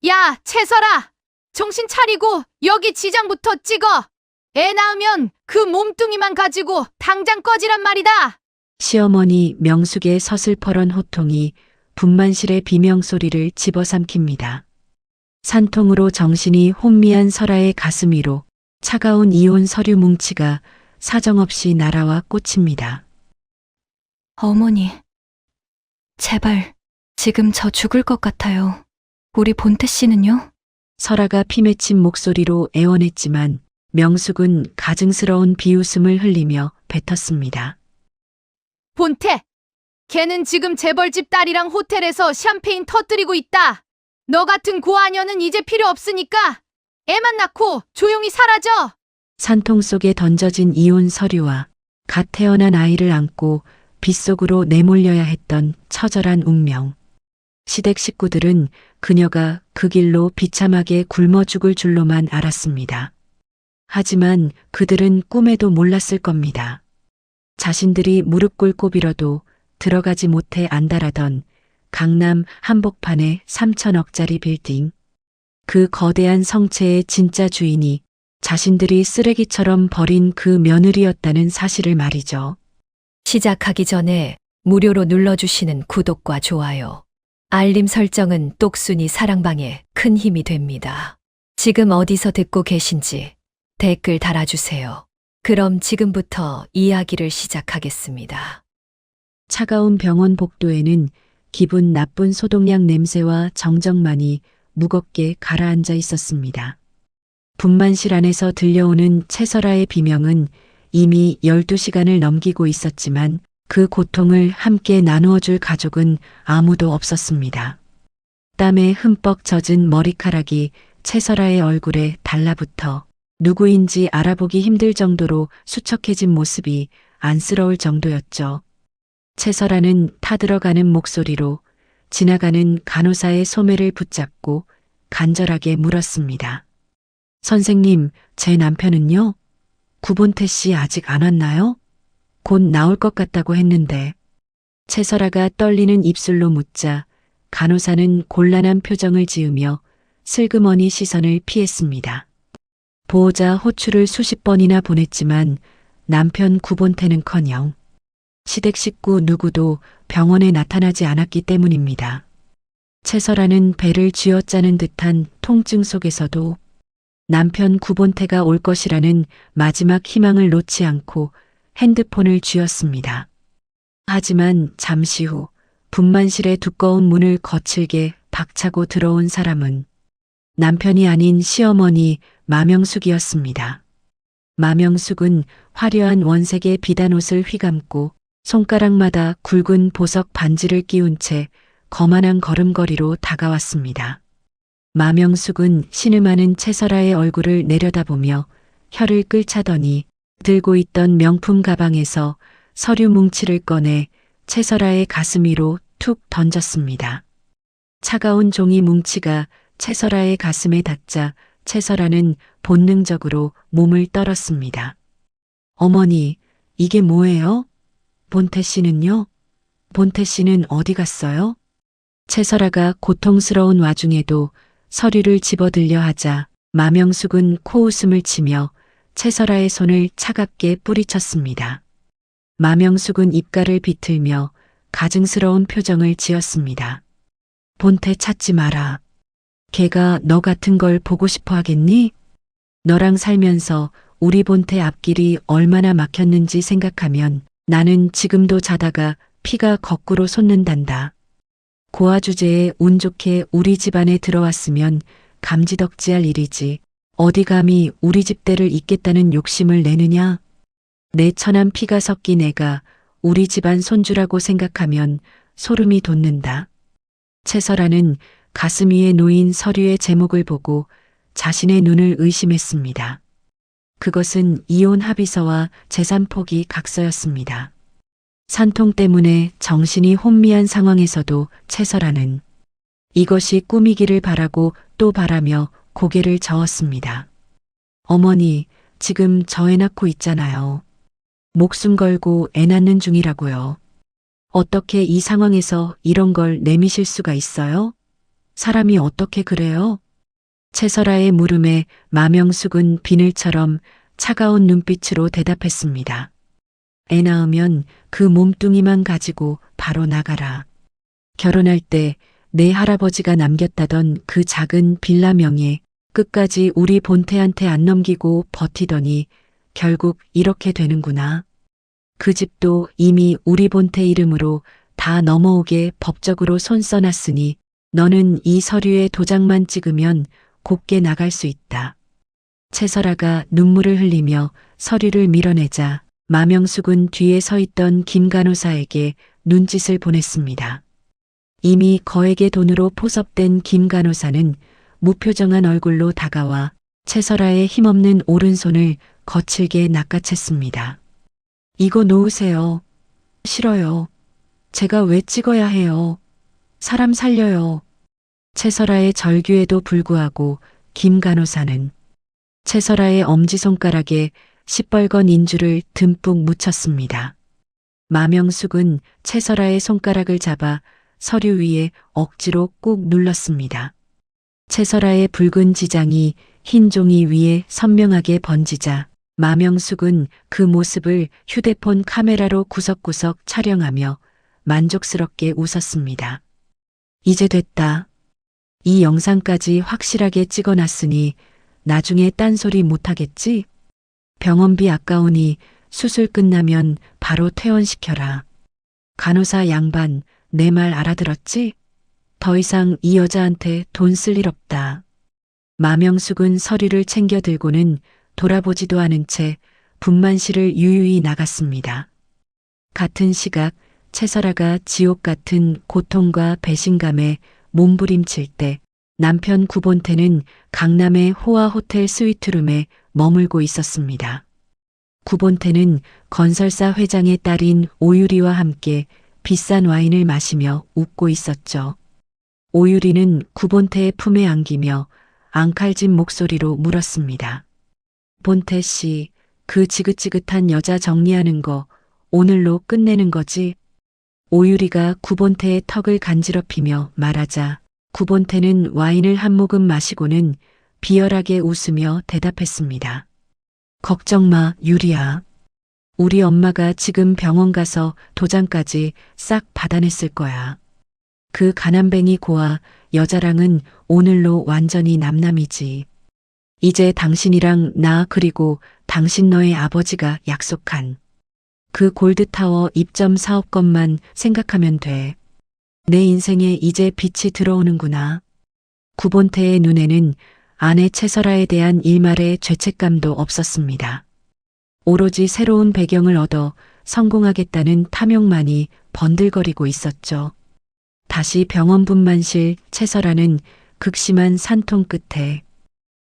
야, 채설아! 정신 차리고 여기 지장부터 찍어! 애 낳으면 그 몸뚱이만 가지고 당장 꺼지란 말이다! 시어머니 명숙의 서슬퍼런 호통이 분만실의 비명소리를 집어삼킵니다. 산통으로 정신이 혼미한 설아의 가슴 위로 차가운 이혼 서류 뭉치가 사정없이 날아와 꽂힙니다. 어머니, 제발, 지금 저 죽을 것 같아요. 우리 본태 씨는요? 설아가 피맺힌 목소리로 애원했지만 명숙은 가증스러운 비웃음을 흘리며 뱉었습니다. 본태! 걔는 지금 재벌집 딸이랑 호텔에서 샴페인 터뜨리고 있다! 너 같은 고아녀는 이제 필요 없으니까 애만 낳고 조용히 사라져! 산통 속에 던져진 이혼 서류와 갓 태어난 아이를 안고 빗속으로 내몰려야 했던 처절한 운명. 시댁 식구들은 그녀가 그 길로 비참하게 굶어 죽을 줄로만 알았습니다. 하지만 그들은 꿈에도 몰랐을 겁니다. 자신들이 무릎 꿇고 빌어도 들어가지 못해 안달하던 강남 한복판의 3천억짜리 빌딩. 그 거대한 성체의 진짜 주인이 자신들이 쓰레기처럼 버린 그 며느리였다는 사실을 말이죠. 시작하기 전에 무료로 눌러주시는 구독과 좋아요, 알림 설정은 똑순이 사랑방에 큰 힘이 됩니다. 지금 어디서 듣고 계신지 댓글 달아주세요. 그럼 지금부터 이야기를 시작하겠습니다. 차가운 병원 복도에는 기분 나쁜 소독약 냄새와 정적만이 무겁게 가라앉아 있었습니다. 분만실 안에서 들려오는 채설아의 비명은 이미 12시간을 넘기고 있었지만 그 고통을 함께 나누어 줄 가족은 아무도 없었습니다. 땀에 흠뻑 젖은 머리카락이 채설아의 얼굴에 달라붙어 누구인지 알아보기 힘들 정도로 수척해진 모습이 안쓰러울 정도였죠. 채설아는 타들어가는 목소리로 지나가는 간호사의 소매를 붙잡고 간절하게 물었습니다. 선생님, 제 남편은요? 구본태 씨 아직 안 왔나요? 곧 나올 것 같다고 했는데. 채설아가 떨리는 입술로 묻자 간호사는 곤란한 표정을 지으며 슬그머니 시선을 피했습니다. 보호자 호출을 수십 번이나 보냈지만 남편 구본태는커녕 시댁 식구 누구도 병원에 나타나지 않았기 때문입니다. 채설아는 배를 쥐어짜는 듯한 통증 속에서도 남편 구본태가 올 것이라는 마지막 희망을 놓지 않고 핸드폰을 쥐었습니다. 하지만 잠시 후 분만실의 두꺼운 문을 거칠게 박차고 들어온 사람은 남편이 아닌 시어머니 마명숙이었습니다. 마명숙은 화려한 원색의 비단옷을 휘감고 손가락마다 굵은 보석 반지를 끼운 채 거만한 걸음걸이로 다가왔습니다. 마명숙은 신음하는 채설아의 얼굴을 내려다보며 혀를 끌차더니 들고 있던 명품 가방에서 서류 뭉치를 꺼내 채설아의 가슴 위로 툭 던졌습니다. 차가운 종이 뭉치가 채설아의 가슴에 닿자 채설아는 본능적으로 몸을 떨었습니다. 어머니, 이게 뭐예요? 본태 씨는요? 본태 씨는 어디 갔어요? 채설아가 고통스러운 와중에도 서류를 집어들려 하자 마명숙은 코웃음을 치며 채설아의 손을 차갑게 뿌리쳤습니다. 마명숙은 입가를 비틀며 가증스러운 표정을 지었습니다. 본태 찾지 마라. 걔가 너 같은 걸 보고 싶어 하겠니? 너랑 살면서 우리 본태 앞길이 얼마나 막혔는지 생각하면 나는 지금도 자다가 피가 거꾸로 솟는단다. 고아 주제에 운 좋게 우리 집안에 들어왔으면 감지덕지할 일이지. 어디 감히 우리 집대를 잇겠다는 욕심을 내느냐? 내 천한 피가 섞인 애가 우리 집안 손주라고 생각하면 소름이 돋는다. 채설아는 가슴 위에 놓인 서류의 제목을 보고 자신의 눈을 의심했습니다. 그것은 이혼 합의서와 재산 포기 각서였습니다. 산통 때문에 정신이 혼미한 상황에서도 채설아는 이것이 꿈이기를 바라고 또 바라며 고개를 저었습니다. 어머니, 지금 저 애 낳고 있잖아요. 목숨 걸고 애 낳는 중이라고요. 어떻게 이 상황에서 이런 걸 내미실 수가 있어요? 사람이 어떻게 그래요? 채설아의 물음에 마명숙은 비늘처럼 차가운 눈빛으로 대답했습니다. 애 낳으면 그 몸뚱이만 가지고 바로 나가라. 결혼할 때 내 할아버지가 남겼다던 그 작은 빌라 명예 끝까지 우리 본태한테 안 넘기고 버티더니 결국 이렇게 되는구나. 그 집도 이미 우리 본태 이름으로 다 넘어오게 법적으로 손 써놨으니 너는 이 서류에 도장만 찍으면 곱게 나갈 수 있다. 채설아가 눈물을 흘리며 서류를 밀어내자 마명숙은 뒤에 서 있던 김 간호사에게 눈짓을 보냈습니다. 이미 거액의 돈으로 포섭된 김 간호사는 무표정한 얼굴로 다가와 채설아의 힘없는 오른손을 거칠게 낚아챘습니다. 이거 놓으세요. 싫어요. 제가 왜 찍어야 해요. 사람 살려요. 채설아의 절규에도 불구하고 김 간호사는 채설아의 엄지손가락에 시뻘건 인주를 듬뿍 묻혔습니다. 마명숙은 채설아의 손가락을 잡아 서류 위에 억지로 꾹 눌렀습니다. 채설아의 붉은 지장이 흰 종이 위에 선명하게 번지자 마명숙은 그 모습을 휴대폰 카메라로 구석구석 촬영하며 만족스럽게 웃었습니다. 이제 됐다. 이 영상까지 확실하게 찍어놨으니 나중에 딴소리 못하겠지? 병원비 아까우니 수술 끝나면 바로 퇴원시켜라. 간호사 양반, 내 말 알아들었지? 더 이상 이 여자한테 돈 쓸 일 없다. 마명숙은 서류를 챙겨 들고는 돌아보지도 않은 채 분만실을 유유히 나갔습니다. 같은 시각 채설아가 지옥 같은 고통과 배신감에 몸부림칠 때 남편 구본태는 강남의 호화 호텔 스위트룸에 머물고 있었습니다. 구본태는 건설사 회장의 딸인 오유리와 함께 비싼 와인을 마시며 웃고 있었죠. 오유리는 구본태의 품에 안기며 앙칼진 목소리로 물었습니다. 본태 씨, 그 지긋지긋한 여자 정리하는 거 오늘로 끝내는 거지? 오유리가 구본태의 턱을 간지럽히며 말하자 구본태는 와인을 한 모금 마시고는 비열하게 웃으며 대답했습니다. 걱정 마, 유리야. 우리 엄마가 지금 병원 가서 도장까지 싹 받아냈을 거야. 그 가난뱅이 고아 여자랑은 오늘로 완전히 남남이지. 이제 당신이랑 나 그리고 당신 너의 아버지가 약속한 그 골드타워 입점 사업권만 생각하면 돼. 내 인생에 이제 빛이 들어오는구나. 구본태의 눈에는 아내 채설아에 대한 일말의 죄책감도 없었습니다. 오로지 새로운 배경을 얻어 성공하겠다는 탐욕만이 번들거리고 있었죠. 다시 병원 분만실 채설아는 극심한 산통 끝에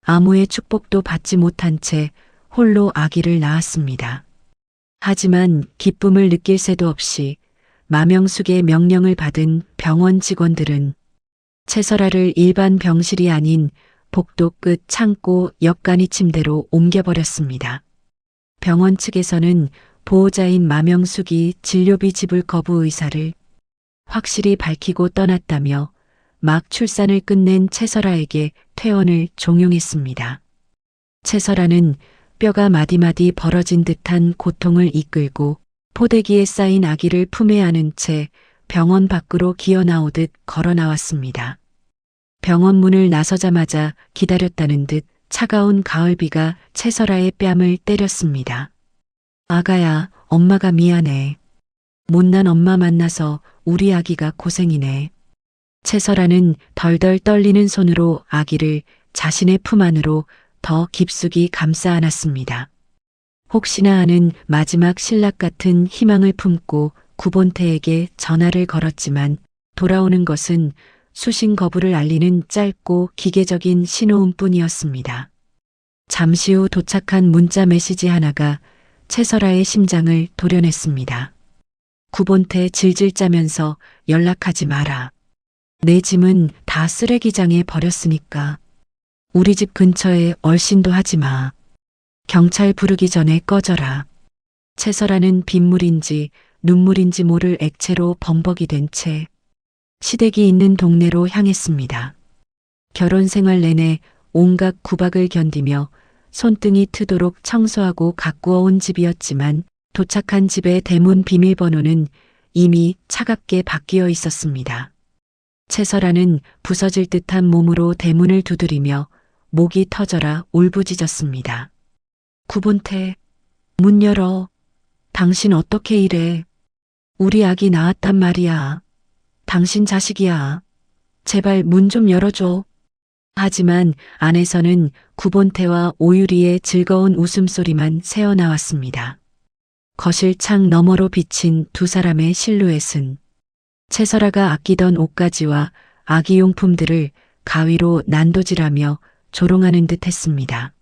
아무의 축복도 받지 못한 채 홀로 아기를 낳았습니다. 하지만 기쁨을 느낄 새도 없이 마명숙의 명령을 받은 병원 직원들은 채설아를 일반 병실이 아닌 복도 끝 창고 옆간이 침대로 옮겨버렸습니다. 병원 측에서는 보호자인 마명숙이 진료비 지불 거부 의사를 확실히 밝히고 떠났다며 막 출산을 끝낸 채설아에게 퇴원을 종용했습니다. 채설아는 뼈가 마디마디 벌어진 듯한 고통을 이끌고 포대기에 쌓인 아기를 품에 안은 채 병원 밖으로 기어 나오듯 걸어 나왔습니다. 병원 문을 나서자마자 기다렸다는 듯 차가운 가을비가 채설아의 뺨을 때렸습니다. 아가야, 엄마가 미안해. 못난 엄마 만나서 우리 아기가 고생이네. 채설아는 덜덜 떨리는 손으로 아기를 자신의 품 안으로 더 깊숙이 감싸 안았습니다. 혹시나 하는 마지막 신락 같은 희망을 품고 구본태에게 전화를 걸었지만 돌아오는 것은 수신 거부를 알리는 짧고 기계적인 신호음뿐이었습니다. 잠시 후 도착한 문자 메시지 하나가 채설아의 심장을 도려냈습니다. 구본태 질질 짜면서 연락하지 마라. 내 짐은 다 쓰레기장에 버렸으니까. 우리 집 근처에 얼씬도 하지 마. 경찰 부르기 전에 꺼져라. 채설아는 빗물인지 눈물인지 모를 액체로 범벅이 된 채 시댁이 있는 동네로 향했습니다. 결혼 생활 내내 온갖 구박을 견디며 손등이 트도록 청소하고 가꾸어 온 집이었지만 도착한 집의 대문 비밀번호는 이미 차갑게 바뀌어 있었습니다. 채설아는 부서질 듯한 몸으로 대문을 두드리며 목이 터져라 울부짖었습니다. 구본태, 문 열어. 당신 어떻게 이래? 우리 아기 낳았단 말이야. 당신 자식이야. 제발 문 좀 열어줘. 하지만 안에서는 구본태와 오유리의 즐거운 웃음소리만 새어나왔습니다. 거실 창 너머로 비친 두 사람의 실루엣은 채설아가 아끼던 옷가지와 아기용품들을 가위로 난도질하며 조롱하는 듯 했습니다.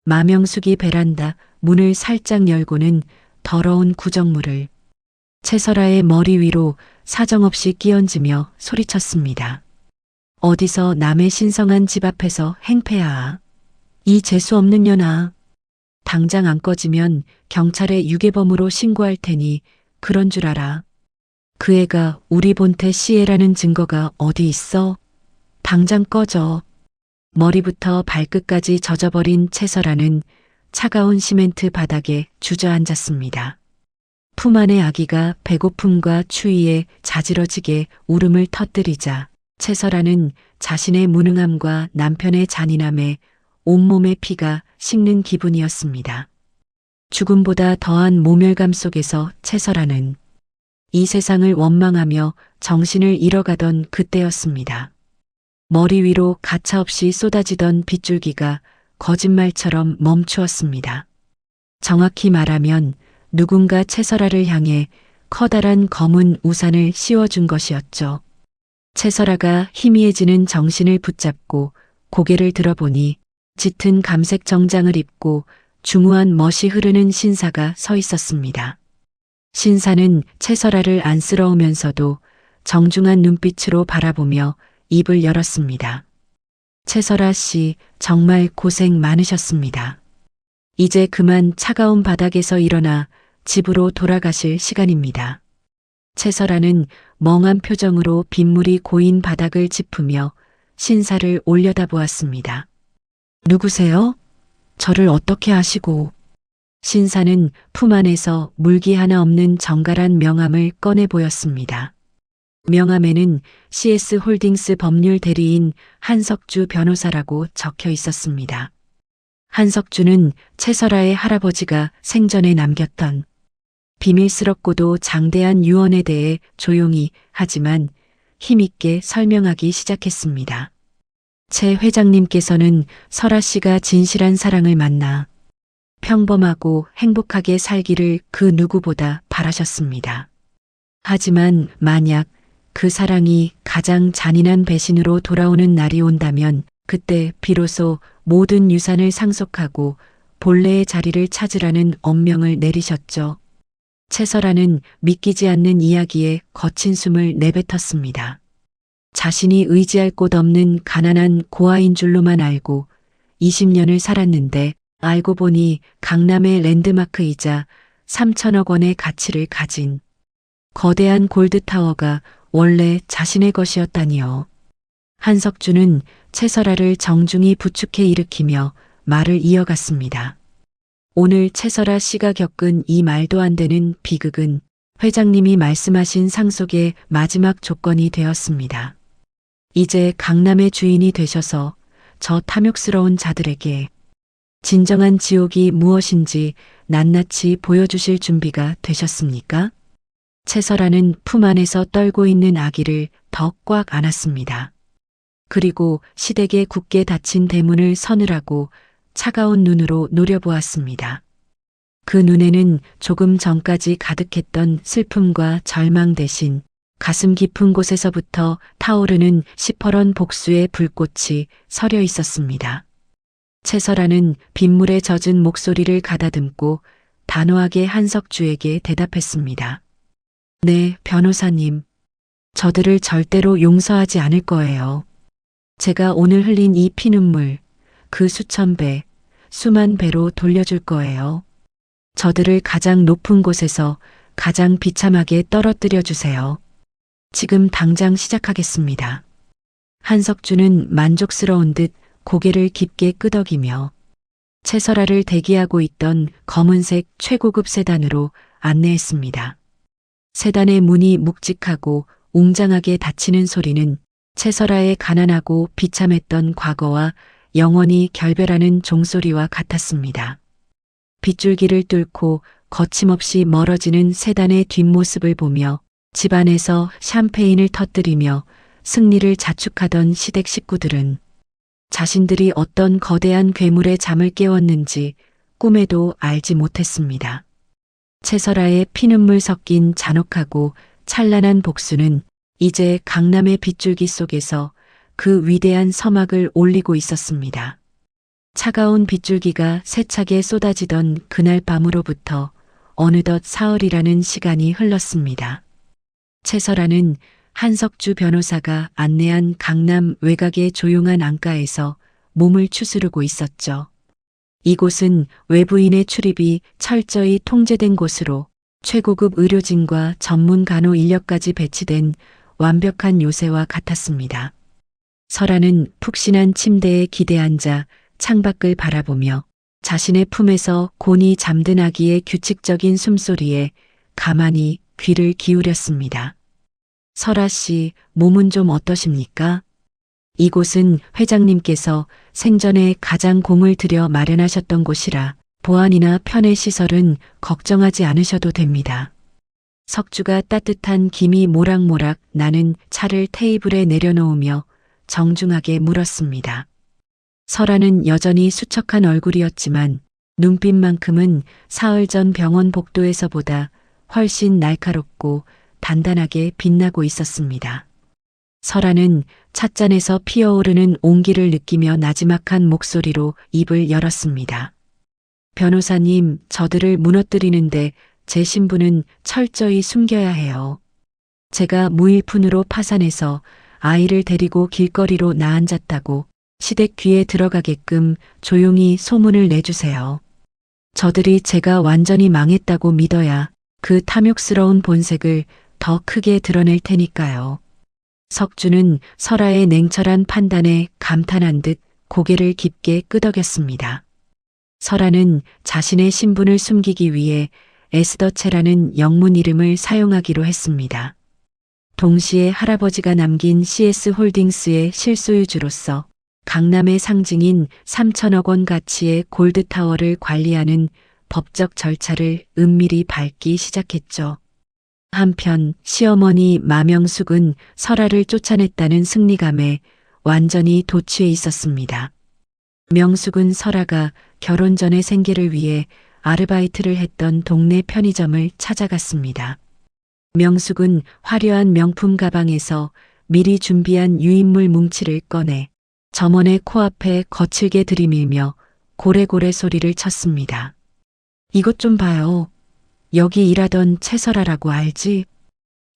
마명숙이 베란다 문을 살짝 열고는 더러운 구정물을 채설아의 머리 위로 사정없이 끼얹으며 소리쳤습니다. 어디서 남의 신성한 집 앞에서 행패야. 이 재수없는 년아. 당장 안 꺼지면 경찰에 유괴범으로 신고할 테니 그런 줄 알아. 그 애가 우리 본태 씨애라는 증거가 어디 있어? 당장 꺼져. 머리부터 발끝까지 젖어버린 채설아는 차가운 시멘트 바닥에 주저앉았습니다. 품 안의 아기가 배고픔과 추위에 자지러지게 울음을 터뜨리자 채설아는 자신의 무능함과 남편의 잔인함에 온몸의 피가 식는 기분이었습니다. 죽음보다 더한 모멸감 속에서 채설아는 이 세상을 원망하며 정신을 잃어가던 그때였습니다. 머리 위로 가차없이 쏟아지던 빗줄기가 거짓말처럼 멈추었습니다. 정확히 말하면 누군가 채설아를 향해 커다란 검은 우산을 씌워준 것이었죠. 채설아가 희미해지는 정신을 붙잡고 고개를 들어보니 짙은 감색 정장을 입고 중후한 멋이 흐르는 신사가 서 있었습니다. 신사는 채설아를 안쓰러우면서도 정중한 눈빛으로 바라보며 입을 열었습니다. 채설아 씨, 정말 고생 많으셨습니다. 이제 그만 차가운 바닥에서 일어나 집으로 돌아가실 시간입니다. 채설아는 멍한 표정으로 빗물이 고인 바닥을 짚으며 신사를 올려다보았습니다. 누구세요? 저를 어떻게 아시고? 신사는 품 안에서 물기 하나 없는 정갈한 명함을 꺼내 보였습니다. 명함에는 CS 홀딩스 법률 대리인 한석주 변호사라고 적혀 있었습니다. 한석주는 채설아의 할아버지가 생전에 남겼던 비밀스럽고도 장대한 유언에 대해 조용히 하지만 힘있게 설명하기 시작했습니다. 채 회장님께서는 설아 씨가 진실한 사랑을 만나 평범하고 행복하게 살기를 그 누구보다 바라셨습니다. 하지만 만약 그 사랑이 가장 잔인한 배신으로 돌아오는 날이 온다면 그때 비로소 모든 유산을 상속하고 본래의 자리를 찾으라는 엄명을 내리셨죠. 채설아는 믿기지 않는 이야기에 거친 숨을 내뱉었습니다. 자신이 의지할 곳 없는 가난한 고아인 줄로만 알고 20년을 살았는데 알고 보니 강남의 랜드마크이자 3천억 원의 가치를 가진 거대한 골드타워가 원래 자신의 것이었다니요. 한석주는 채설아를 정중히 부축해 일으키며 말을 이어갔습니다. 오늘 채설아 씨가 겪은 이 말도 안 되는 비극은 회장님이 말씀하신 상속의 마지막 조건이 되었습니다. 이제 강남의 주인이 되셔서 저 탐욕스러운 자들에게 진정한 지옥이 무엇인지 낱낱이 보여주실 준비가 되셨습니까? 채설아는 품 안에서 떨고 있는 아기를 더 꽉 안았습니다. 그리고 시댁의 굳게 닫힌 대문을 서늘하고 차가운 눈으로 노려보았습니다. 그 눈에는 조금 전까지 가득했던 슬픔과 절망 대신 가슴 깊은 곳에서부터 타오르는 시퍼런 복수의 불꽃이 서려 있었습니다. 채설아는 빗물에 젖은 목소리를 가다듬고 단호하게 한석주에게 대답했습니다. 네, 변호사님. 저들을 절대로 용서하지 않을 거예요. 제가 오늘 흘린 이 피눈물, 그 수천 배, 수만 배로 돌려줄 거예요. 저들을 가장 높은 곳에서 가장 비참하게 떨어뜨려 주세요. 지금 당장 시작하겠습니다. 한석주는 만족스러운 듯 고개를 깊게 끄덕이며 채설아를 대기하고 있던 검은색 최고급 세단으로 안내했습니다. 세단의 문이 묵직하고 웅장하게 닫히는 소리는 채설아의 가난하고 비참했던 과거와 영원히 결별하는 종소리와 같았습니다. 빗줄기를 뚫고 거침없이 멀어지는 세단의 뒷모습을 보며 집안에서 샴페인을 터뜨리며 승리를 자축하던 시댁 식구들은 자신들이 어떤 거대한 괴물의 잠을 깨웠는지 꿈에도 알지 못했습니다. 채설아의 피눈물 섞인 잔혹하고 찬란한 복수는 이제 강남의 빗줄기 속에서 그 위대한 서막을 올리고 있었습니다. 차가운 빗줄기가 세차게 쏟아지던 그날 밤으로부터 어느덧 사흘이라는 시간이 흘렀습니다. 채설아는 한석주 변호사가 안내한 강남 외곽의 조용한 안가에서 몸을 추스르고 있었죠. 이곳은 외부인의 출입이 철저히 통제된 곳으로 최고급 의료진과 전문 간호 인력까지 배치된 완벽한 요새와 같았습니다. 설아는 푹신한 침대에 기대앉아 창밖을 바라보며 자신의 품에서 곤히 잠든 아기의 규칙적인 숨소리에 가만히 귀를 기울였습니다. 설아 씨, 몸은 좀 어떠십니까? 이곳은 회장님께서 생전에 가장 공을 들여 마련하셨던 곳이라 보안이나 편의 시설은 걱정하지 않으셔도 됩니다. 석주가 따뜻한 김이 모락모락 나는 차를 테이블에 내려놓으며 정중하게 물었습니다. 설아는 여전히 수척한 얼굴이었지만 눈빛만큼은 사흘 전 병원 복도에서보다 훨씬 날카롭고 단단하게 빛나고 있었습니다. 설아는 찻잔에서 피어오르는 온기를 느끼며 나지막한 목소리로 입을 열었습니다. 변호사님, 저들을 무너뜨리는데 제 신분은 철저히 숨겨야 해요. 제가 무일푼으로 파산해서 아이를 데리고 길거리로 나앉았다고 시댁 귀에 들어가게끔 조용히 소문을 내주세요. 저들이 제가 완전히 망했다고 믿어야 그 탐욕스러운 본색을 더 크게 드러낼 테니까요. 석주는 설아의 냉철한 판단에 감탄한 듯 고개를 깊게 끄덕였습니다. 설아는 자신의 신분을 숨기기 위해 에스더체라는 영문 이름을 사용하기로 했습니다. 동시에 할아버지가 남긴 CS홀딩스의 실소유주로서 강남의 상징인 3천억 원 가치의 골드타워를 관리하는 법적 절차를 은밀히 밟기 시작했죠. 한편 시어머니 마명숙은 설아를 쫓아냈다는 승리감에 완전히 도취해 있었습니다. 명숙은 설아가 결혼 전의 생계를 위해 아르바이트를 했던 동네 편의점을 찾아갔습니다. 명숙은 화려한 명품 가방에서 미리 준비한 유인물 뭉치를 꺼내 점원의 코앞에 거칠게 들이밀며 고래고래 소리를 쳤습니다. 이것 좀 봐요. 여기 일하던 채설아라고 알지?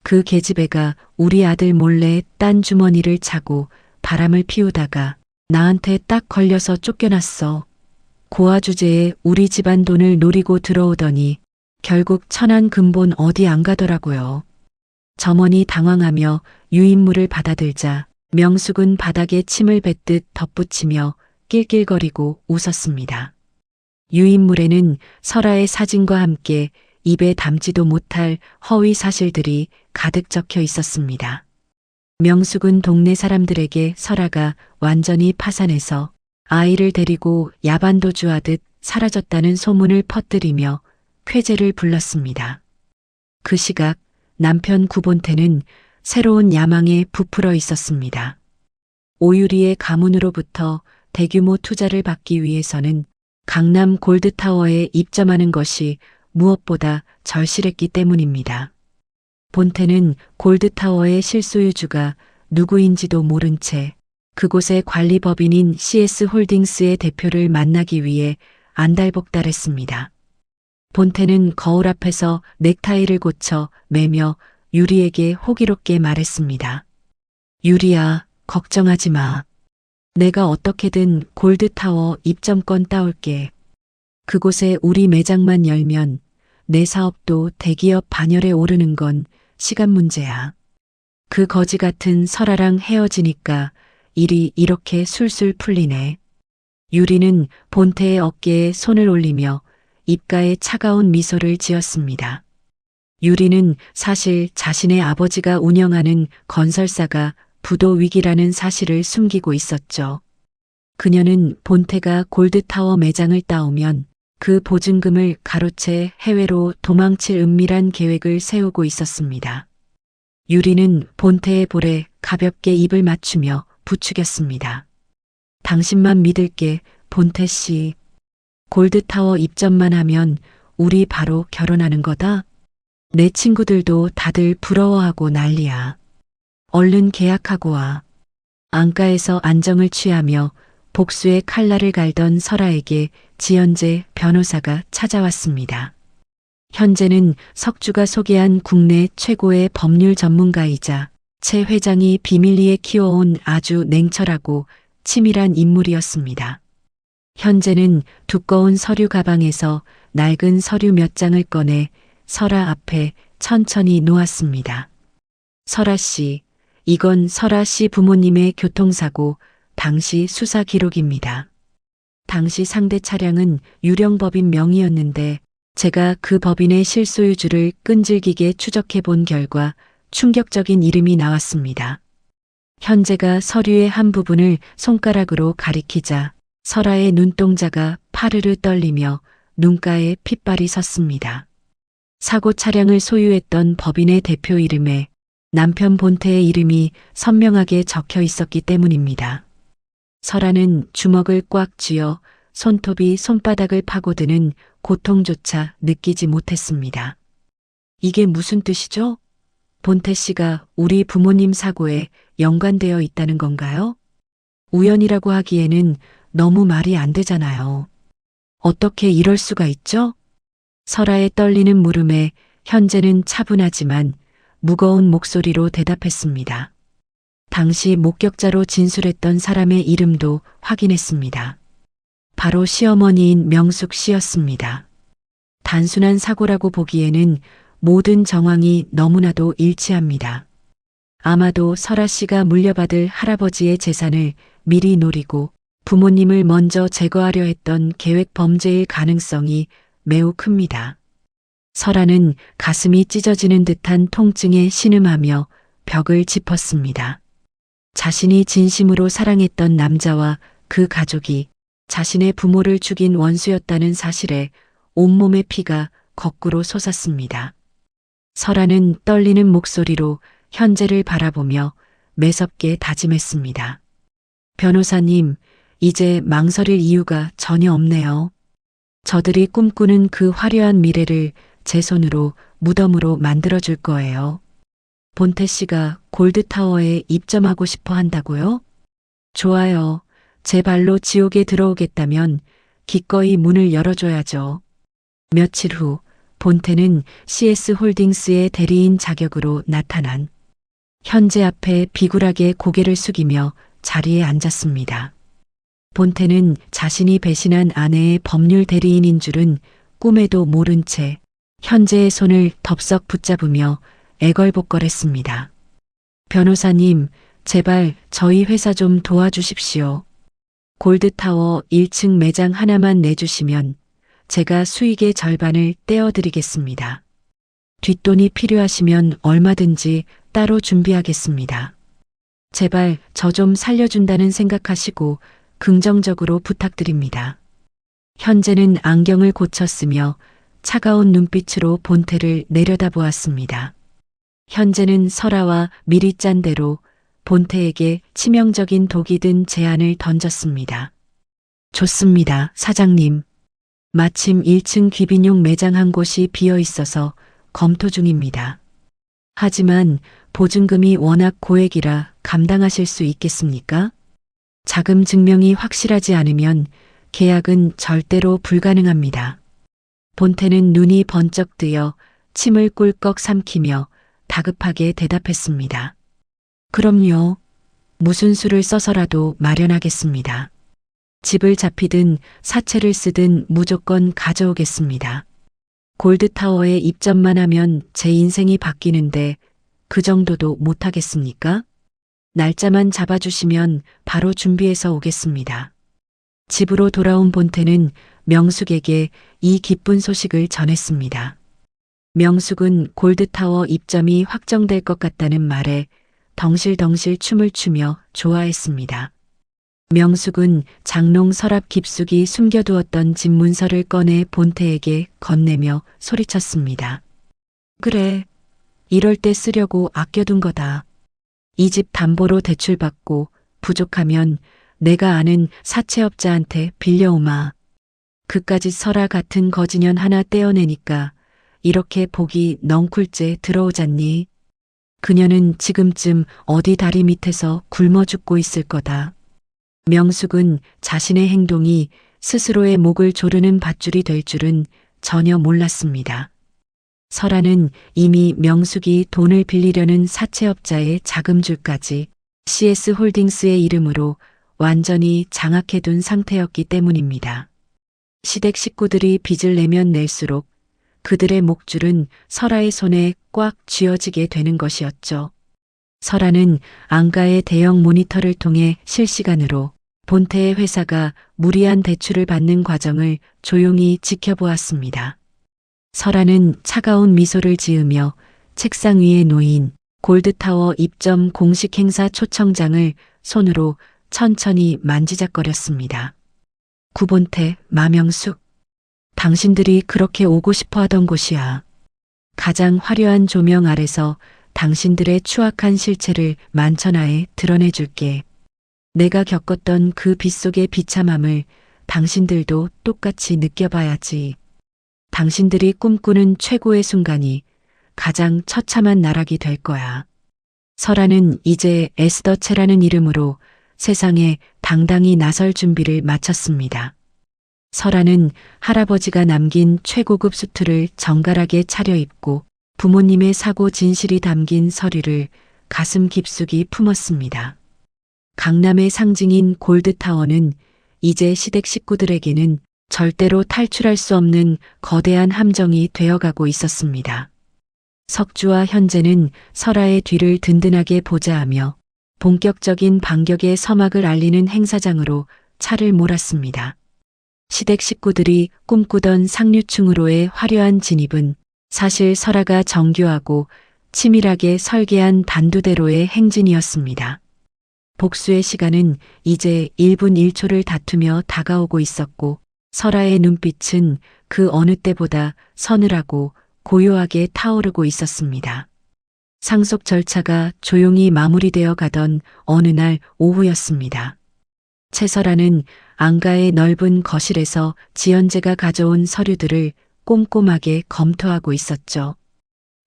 그 계집애가 우리 아들 몰래 딴 주머니를 차고 바람을 피우다가 나한테 딱 걸려서 쫓겨났어. 고아 주제에 우리 집안 돈을 노리고 들어오더니 결국 천안 근본 어디 안 가더라고요. 점원이 당황하며 유인물을 받아들자 명숙은 바닥에 침을 뱉듯 덧붙이며 낄낄거리고 웃었습니다. 유인물에는 설아의 사진과 함께 입에 담지도 못할 허위 사실들이 가득 적혀 있었습니다. 명숙은 동네 사람들에게 설아가 완전히 파산해서 아이를 데리고 야반도주하듯 사라졌다는 소문을 퍼뜨리며 쾌재를 불렀습니다. 그 시각 남편 구본태는 새로운 야망에 부풀어 있었습니다. 오유리의 가문으로부터 대규모 투자를 받기 위해서는 강남 골드타워에 입점하는 것이 무엇보다 절실했기 때문입니다. 본태는 골드타워의 실소유주가 누구인지도 모른 채 그곳의 관리법인인 CS홀딩스의 대표를 만나기 위해 안달복달했습니다. 본태는 거울 앞에서 넥타이를 고쳐 매며 유리에게 호기롭게 말했습니다. 유리야, 걱정하지 마. 내가 어떻게든 골드타워 입점권 따올게. 그곳에 우리 매장만 열면 내 사업도 대기업 반열에 오르는 건 시간 문제야. 그 거지 같은 설아랑 헤어지니까 일이 이렇게 술술 풀리네. 유리는 본태의 어깨에 손을 올리며 입가에 차가운 미소를 지었습니다. 유리는 사실 자신의 아버지가 운영하는 건설사가 부도 위기라는 사실을 숨기고 있었죠. 그녀는 본태가 골드타워 매장을 따오면 그 보증금을 가로채 해외로 도망칠 은밀한 계획을 세우고 있었습니다. 유리는 본태의 볼에 가볍게 입을 맞추며 부추겼습니다. 당신만 믿을게, 본태 씨. 골드타워 입점만 하면 우리 바로 결혼하는 거다? 내 친구들도 다들 부러워하고 난리야. 얼른 계약하고 와. 안가에서 안정을 취하며 복수의 칼날을 갈던 설아에게 지연재 변호사가 찾아왔습니다. 현재는 석주가 소개한 국내 최고의 법률 전문가이자 최 회장이 비밀리에 키워온 아주 냉철하고 치밀한 인물이었습니다. 현재는 두꺼운 서류 가방에서 낡은 서류 몇 장을 꺼내 설아 앞에 천천히 놓았습니다. 설아 씨, 이건 설아 씨 부모님의 교통사고 당시 수사 기록입니다. 당시 상대 차량은 유령 법인 명의였는데 제가 그 법인의 실소유주를 끈질기게 추적해 본 결과 충격적인 이름이 나왔습니다. 현재가 서류의 한 부분을 손가락으로 가리키자 설아의 눈동자가 파르르 떨리며 눈가에 핏발이 섰습니다. 사고 차량을 소유했던 법인의 대표 이름에 남편 본태의 이름이 선명하게 적혀 있었기 때문입니다. 설아는 주먹을 꽉 쥐어 손톱이 손바닥을 파고드는 고통조차 느끼지 못했습니다. 이게 무슨 뜻이죠? 본태 씨가 우리 부모님 사고에 연관되어 있다는 건가요? 우연이라고 하기에는 너무 말이 안 되잖아요. 어떻게 이럴 수가 있죠? 설아의 떨리는 물음에 현재는 차분하지만 무거운 목소리로 대답했습니다. 당시 목격자로 진술했던 사람의 이름도 확인했습니다. 바로 시어머니인 명숙 씨였습니다. 단순한 사고라고 보기에는 모든 정황이 너무나도 일치합니다. 아마도 설아 씨가 물려받을 할아버지의 재산을 미리 노리고 부모님을 먼저 제거하려 했던 계획 범죄일 가능성이 매우 큽니다. 설아는 가슴이 찢어지는 듯한 통증에 신음하며 벽을 짚었습니다. 자신이 진심으로 사랑했던 남자와 그 가족이 자신의 부모를 죽인 원수였다는 사실에 온몸의 피가 거꾸로 솟았습니다. 설아는 떨리는 목소리로 현재를 바라보며 매섭게 다짐했습니다. 변호사님, 이제 망설일 이유가 전혀 없네요. 저들이 꿈꾸는 그 화려한 미래를 제 손으로 무덤으로 만들어줄 거예요. 본태 씨가 골드타워에 입점하고 싶어 한다고요? 좋아요. 제 발로 지옥에 들어오겠다면 기꺼이 문을 열어줘야죠. 며칠 후 본태는 CS홀딩스의 대리인 자격으로 나타난 현재 앞에 비굴하게 고개를 숙이며 자리에 앉았습니다. 본태는 자신이 배신한 아내의 법률 대리인인 줄은 꿈에도 모른 채 현재의 손을 덥석 붙잡으며 애걸복걸했습니다. 변호사님, 제발 저희 회사 좀 도와주십시오. 골드타워 1층 매장 하나만 내주시면 제가 수익의 절반을 떼어드리겠습니다. 뒷돈이 필요하시면 얼마든지 따로 준비하겠습니다. 제발 저 좀 살려준다는 생각하시고 긍정적으로 부탁드립니다. 현재는 안경을 고쳤으며 차가운 눈빛으로 본태를 내려다보았습니다. 현재는 설아와 미리 짠 대로 본태에게 치명적인 독이 든 제안을 던졌습니다. 좋습니다, 사장님. 마침 1층 귀빈용 매장 한 곳이 비어 있어서 검토 중입니다. 하지만 보증금이 워낙 고액이라 감당하실 수 있겠습니까? 자금 증명이 확실하지 않으면 계약은 절대로 불가능합니다. 본태는 눈이 번쩍 뜨여 침을 꿀꺽 삼키며 다급하게 대답했습니다. 그럼요. 무슨 수를 써서라도 마련하겠습니다. 집을 잡히든 사채를 쓰든 무조건 가져오겠습니다. 골드타워에 입점만 하면 제 인생이 바뀌는데 그 정도도 못하겠습니까? 날짜만 잡아주시면 바로 준비해서 오겠습니다. 집으로 돌아온 본태는 명숙에게 이 기쁜 소식을 전했습니다. 명숙은 골드타워 입점이 확정될 것 같다는 말에 덩실덩실 춤을 추며 좋아했습니다. 명숙은 장롱 서랍 깊숙이 숨겨두었던 집 문서를 꺼내 본태에게 건네며 소리쳤습니다. 그래, 이럴 때 쓰려고 아껴둔 거다. 이 집 담보로 대출받고 부족하면 내가 아는 사채업자한테 빌려오마. 그까짓 설아 같은 거지년 하나 떼어내니까 이렇게 복이 넝쿨째 들어오잖니. 그녀는 지금쯤 어디 다리 밑에서 굶어 죽고 있을 거다. 명숙은 자신의 행동이 스스로의 목을 조르는 밧줄이 될 줄은 전혀 몰랐습니다. 설아는 이미 명숙이 돈을 빌리려는 사채업자의 자금줄까지 CS홀딩스의 이름으로 완전히 장악해둔 상태였기 때문입니다. 시댁 식구들이 빚을 내면 낼수록 그들의 목줄은 설아의 손에 꽉 쥐어지게 되는 것이었죠. 설아는 안가의 대형 모니터를 통해 실시간으로 본태의 회사가 무리한 대출을 받는 과정을 조용히 지켜보았습니다. 설아는 차가운 미소를 지으며 책상 위에 놓인 골드타워 입점 공식 행사 초청장을 손으로 천천히 만지작거렸습니다. 구본태, 마명숙. 당신들이 그렇게 오고 싶어 하던 곳이야. 가장 화려한 조명 아래서 당신들의 추악한 실체를 만천하에 드러내줄게. 내가 겪었던 그 빗속의 비참함을 당신들도 똑같이 느껴봐야지. 당신들이 꿈꾸는 최고의 순간이 가장 처참한 나락이 될 거야. 설아는 이제 에스더체라는 이름으로 세상에 당당히 나설 준비를 마쳤습니다. 설아는 할아버지가 남긴 최고급 수트를 정갈하게 차려입고 부모님의 사고 진실이 담긴 서류를 가슴 깊숙이 품었습니다. 강남의 상징인 골드타워는 이제 시댁 식구들에게는 절대로 탈출할 수 없는 거대한 함정이 되어가고 있었습니다. 석주와 현재는 설아의 뒤를 든든하게 보좌하며 본격적인 반격의 서막을 알리는 행사장으로 차를 몰았습니다. 시댁 식구들이 꿈꾸던 상류층으로의 화려한 진입은 사실 설아가 정교하고 치밀하게 설계한 단두대로의 행진이었습니다. 복수의 시간은 이제 1분 1초를 다투며 다가오고 있었고 설아의 눈빛은 그 어느 때보다 서늘하고 고요하게 타오르고 있었습니다. 상속 절차가 조용히 마무리되어 가던 어느 날 오후였습니다. 채설아는 안가의 넓은 거실에서 지연재가 가져온 서류들을 꼼꼼하게 검토하고 있었죠.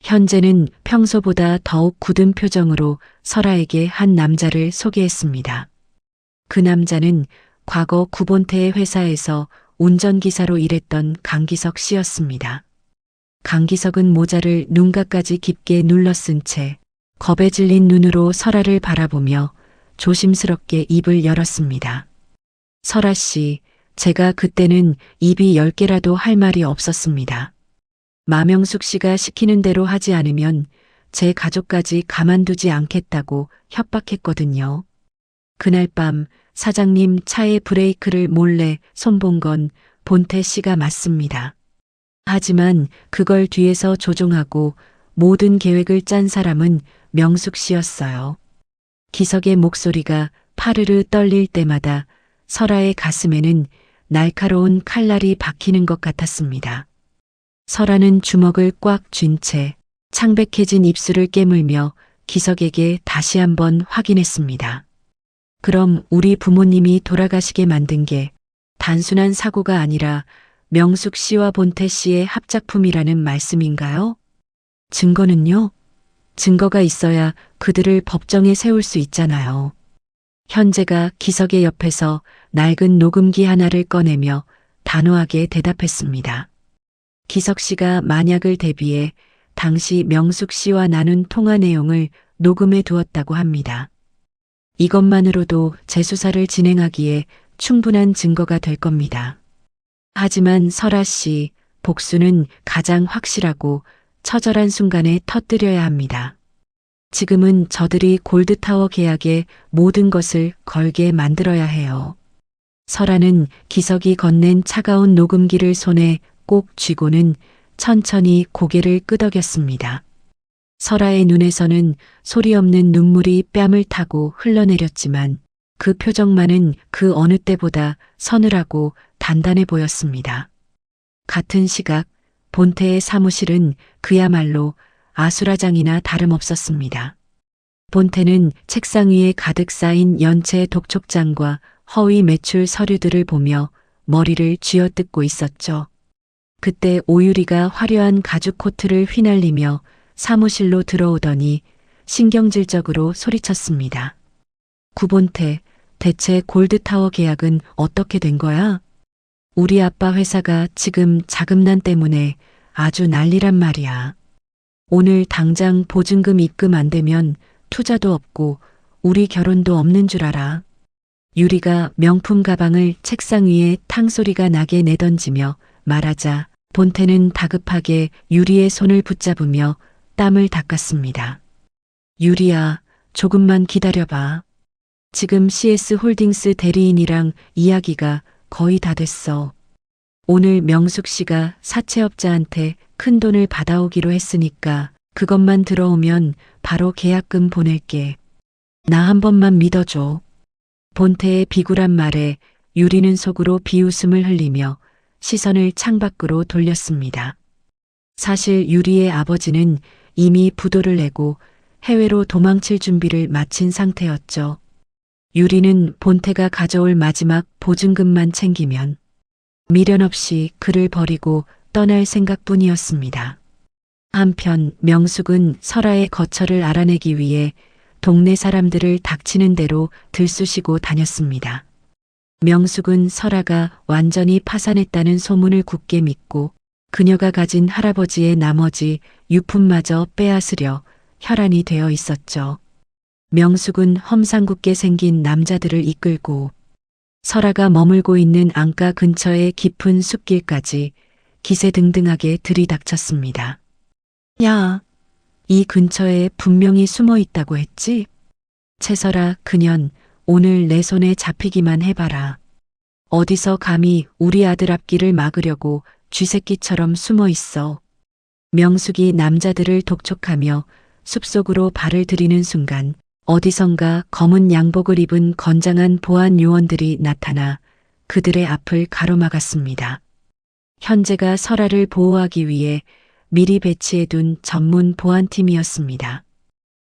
현재는 평소보다 더욱 굳은 표정으로 설아에게 한 남자를 소개했습니다. 그 남자는 과거 구본태의 회사에서 운전기사로 일했던 강기석 씨였습니다. 강기석은 모자를 눈가까지 깊게 눌러쓴 채 겁에 질린 눈으로 설아를 바라보며 조심스럽게 입을 열었습니다. 설아 씨, 제가 그때는 입이 10개라도 할 말이 없었습니다. 마명숙 씨가 시키는 대로 하지 않으면 제 가족까지 가만두지 않겠다고 협박했거든요. 그날 밤 사장님 차의 브레이크를 몰래 손본 건 본태 씨가 맞습니다. 하지만 그걸 뒤에서 조종하고 모든 계획을 짠 사람은 명숙 씨였어요. 기석의 목소리가 파르르 떨릴 때마다 설아의 가슴에는 날카로운 칼날이 박히는 것 같았습니다. 설아는 주먹을 꽉 쥔 채 창백해진 입술을 깨물며 기석에게 다시 한번 확인했습니다. 그럼 우리 부모님이 돌아가시게 만든 게 단순한 사고가 아니라 명숙 씨와 본태 씨의 합작품이라는 말씀인가요? 증거는요? 증거가 있어야 그들을 법정에 세울 수 있잖아요. 현재가 기석의 옆에서 낡은 녹음기 하나를 꺼내며 단호하게 대답했습니다. 기석 씨가 만약을 대비해 당시 명숙 씨와 나눈 통화 내용을 녹음해 두었다고 합니다. 이것만으로도 재수사를 진행하기에 충분한 증거가 될 겁니다. 하지만 설아 씨, 복수는 가장 확실하고 처절한 순간에 터뜨려야 합니다. 지금은 저들이 골드타워 계약에 모든 것을 걸게 만들어야 해요. 설아는 기석이 건넨 차가운 녹음기를 손에 꼭 쥐고는 천천히 고개를 끄덕였습니다. 설아의 눈에서는 소리 없는 눈물이 뺨을 타고 흘러내렸지만 그 표정만은 그 어느 때보다 서늘하고 단단해 보였습니다. 같은 시각 본태의 사무실은 그야말로 아수라장이나 다름없었습니다. 본태는 책상 위에 가득 쌓인 연체 독촉장과 허위 매출 서류들을 보며 머리를 쥐어뜯고 있었죠. 그때 오유리가 화려한 가죽 코트를 휘날리며 사무실로 들어오더니 신경질적으로 소리쳤습니다. 구본태, 대체 골드타워 계약은 어떻게 된 거야? 우리 아빠 회사가 지금 자금난 때문에 아주 난리란 말이야. 오늘 당장 보증금 입금 안 되면 투자도 없고 우리 결혼도 없는 줄 알아. 유리가 명품 가방을 책상 위에 탕소리가 나게 내던지며 말하자 본태는 다급하게 유리의 손을 붙잡으며 땀을 닦았습니다. 유리야, 조금만 기다려봐. 지금 CS-홀딩스 대리인이랑 이야기가 거의 다 됐어. 오늘 명숙 씨가 사채업자한테 큰 돈을 받아오기로 했으니까 그것만 들어오면 바로 계약금 보낼게. 나 한 번만 믿어줘. 본태의 비굴한 말에 유리는 속으로 비웃음을 흘리며 시선을 창밖으로 돌렸습니다. 사실 유리의 아버지는 이미 부도를 내고 해외로 도망칠 준비를 마친 상태였죠. 유리는 본태가 가져올 마지막 보증금만 챙기면 미련 없이 그를 버리고 떠날 생각뿐이었습니다. 한편 명숙은 설아의 거처를 알아내기 위해 동네 사람들을 닥치는 대로 들쑤시고 다녔습니다. 명숙은 설아가 완전히 파산했다는 소문을 굳게 믿고 그녀가 가진 할아버지의 나머지 유품마저 빼앗으려 혈안이 되어 있었죠. 명숙은 험상궂게 생긴 남자들을 이끌고 설아가 머물고 있는 안가 근처의 깊은 숲길까지 기세등등하게 들이닥쳤습니다. 야, 이 근처에 분명히 숨어 있다고 했지? 채설아, 그년 오늘 내 손에 잡히기만 해봐라. 어디서 감히 우리 아들 앞길을 막으려고 쥐새끼처럼 숨어 있어. 명숙이 남자들을 독촉하며 숲속으로 발을 들이는 순간 어디선가 검은 양복을 입은 건장한 보안 요원들이 나타나 그들의 앞을 가로막았습니다. 현재가 설아를 보호하기 위해 미리 배치해둔 전문 보안팀이었습니다.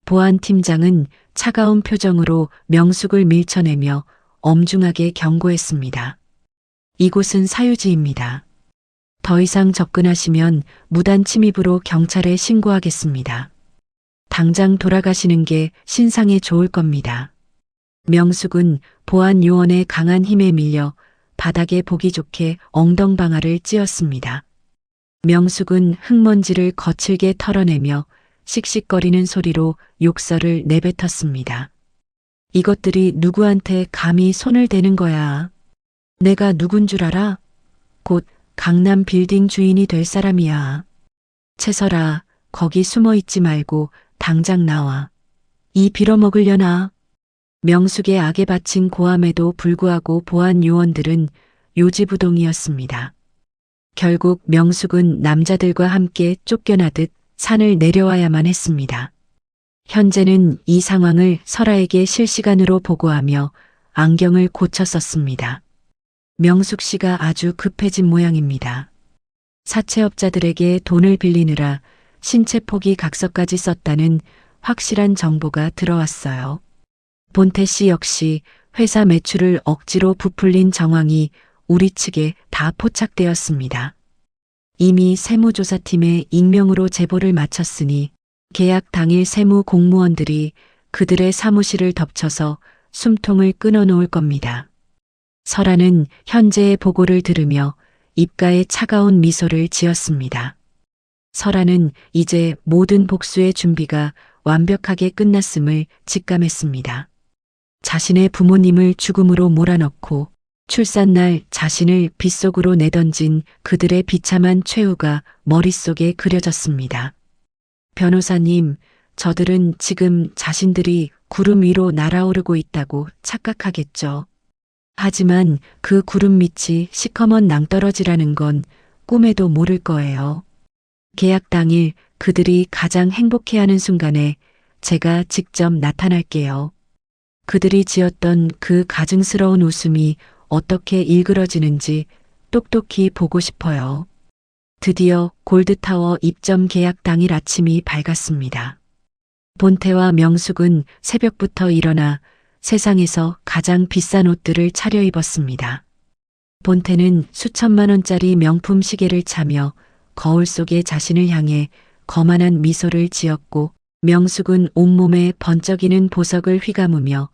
보안팀장은 차가운 표정으로 명숙을 밀쳐내며 엄중하게 경고했습니다. 이곳은 사유지입니다. 더 이상 접근하시면 무단 침입으로 경찰에 신고하겠습니다. 당장 돌아가시는 게 신상에 좋을 겁니다. 명숙은 보안 요원의 강한 힘에 밀려 바닥에 보기 좋게 엉덩방아를 찧었습니다. 명숙은 흙먼지를 거칠게 털어내며 씩씩거리는 소리로 욕설을 내뱉었습니다. 이것들이 누구한테 감히 손을 대는 거야. 내가 누군 줄 알아? 곧 강남 빌딩 주인이 될 사람이야. 채설아, 거기 숨어 있지 말고 당장 나와. 이 빌어먹으려나? 명숙의 악에 바친 고함에도 불구하고 보안 요원들은 요지부동이었습니다. 결국 명숙은 남자들과 함께 쫓겨나듯 산을 내려와야만 했습니다. 현재는 이 상황을 설아에게 실시간으로 보고하며 안경을 고쳐 썼습니다. 명숙 씨가 아주 급해진 모양입니다. 사채업자들에게 돈을 빌리느라 신체 포기 각서까지 썼다는 확실한 정보가 들어왔어요. 본태 씨 역시 회사 매출을 억지로 부풀린 정황이 우리 측에 다 포착되었습니다. 이미 세무조사팀에 익명으로 제보를 마쳤으니 계약 당일 세무 공무원들이 그들의 사무실을 덮쳐서 숨통을 끊어놓을 겁니다. 설아는 현재의 보고를 들으며 입가에 차가운 미소를 지었습니다. 설아는 이제 모든 복수의 준비가 완벽하게 끝났음을 직감했습니다. 자신의 부모님을 죽음으로 몰아넣고 출산날 자신을 빗속으로 내던진 그들의 비참한 최후가 머릿속에 그려졌습니다. 변호사님, 저들은 지금 자신들이 구름 위로 날아오르고 있다고 착각하겠죠. 하지만 그 구름 밑이 시커먼 낭떠러지라는 건 꿈에도 모를 거예요. 계약 당일 그들이 가장 행복해하는 순간에 제가 직접 나타날게요. 그들이 지었던 그 가증스러운 웃음이 어떻게 일그러지는지 똑똑히 보고 싶어요. 드디어 골드타워 입점 계약 당일 아침이 밝았습니다. 본태와 명숙은 새벽부터 일어나 세상에서 가장 비싼 옷들을 차려입었습니다. 본태는 수천만 원짜리 명품 시계를 차며 거울 속의 자신을 향해 거만한 미소를 지었고, 명숙은 온몸에 번쩍이는 보석을 휘감으며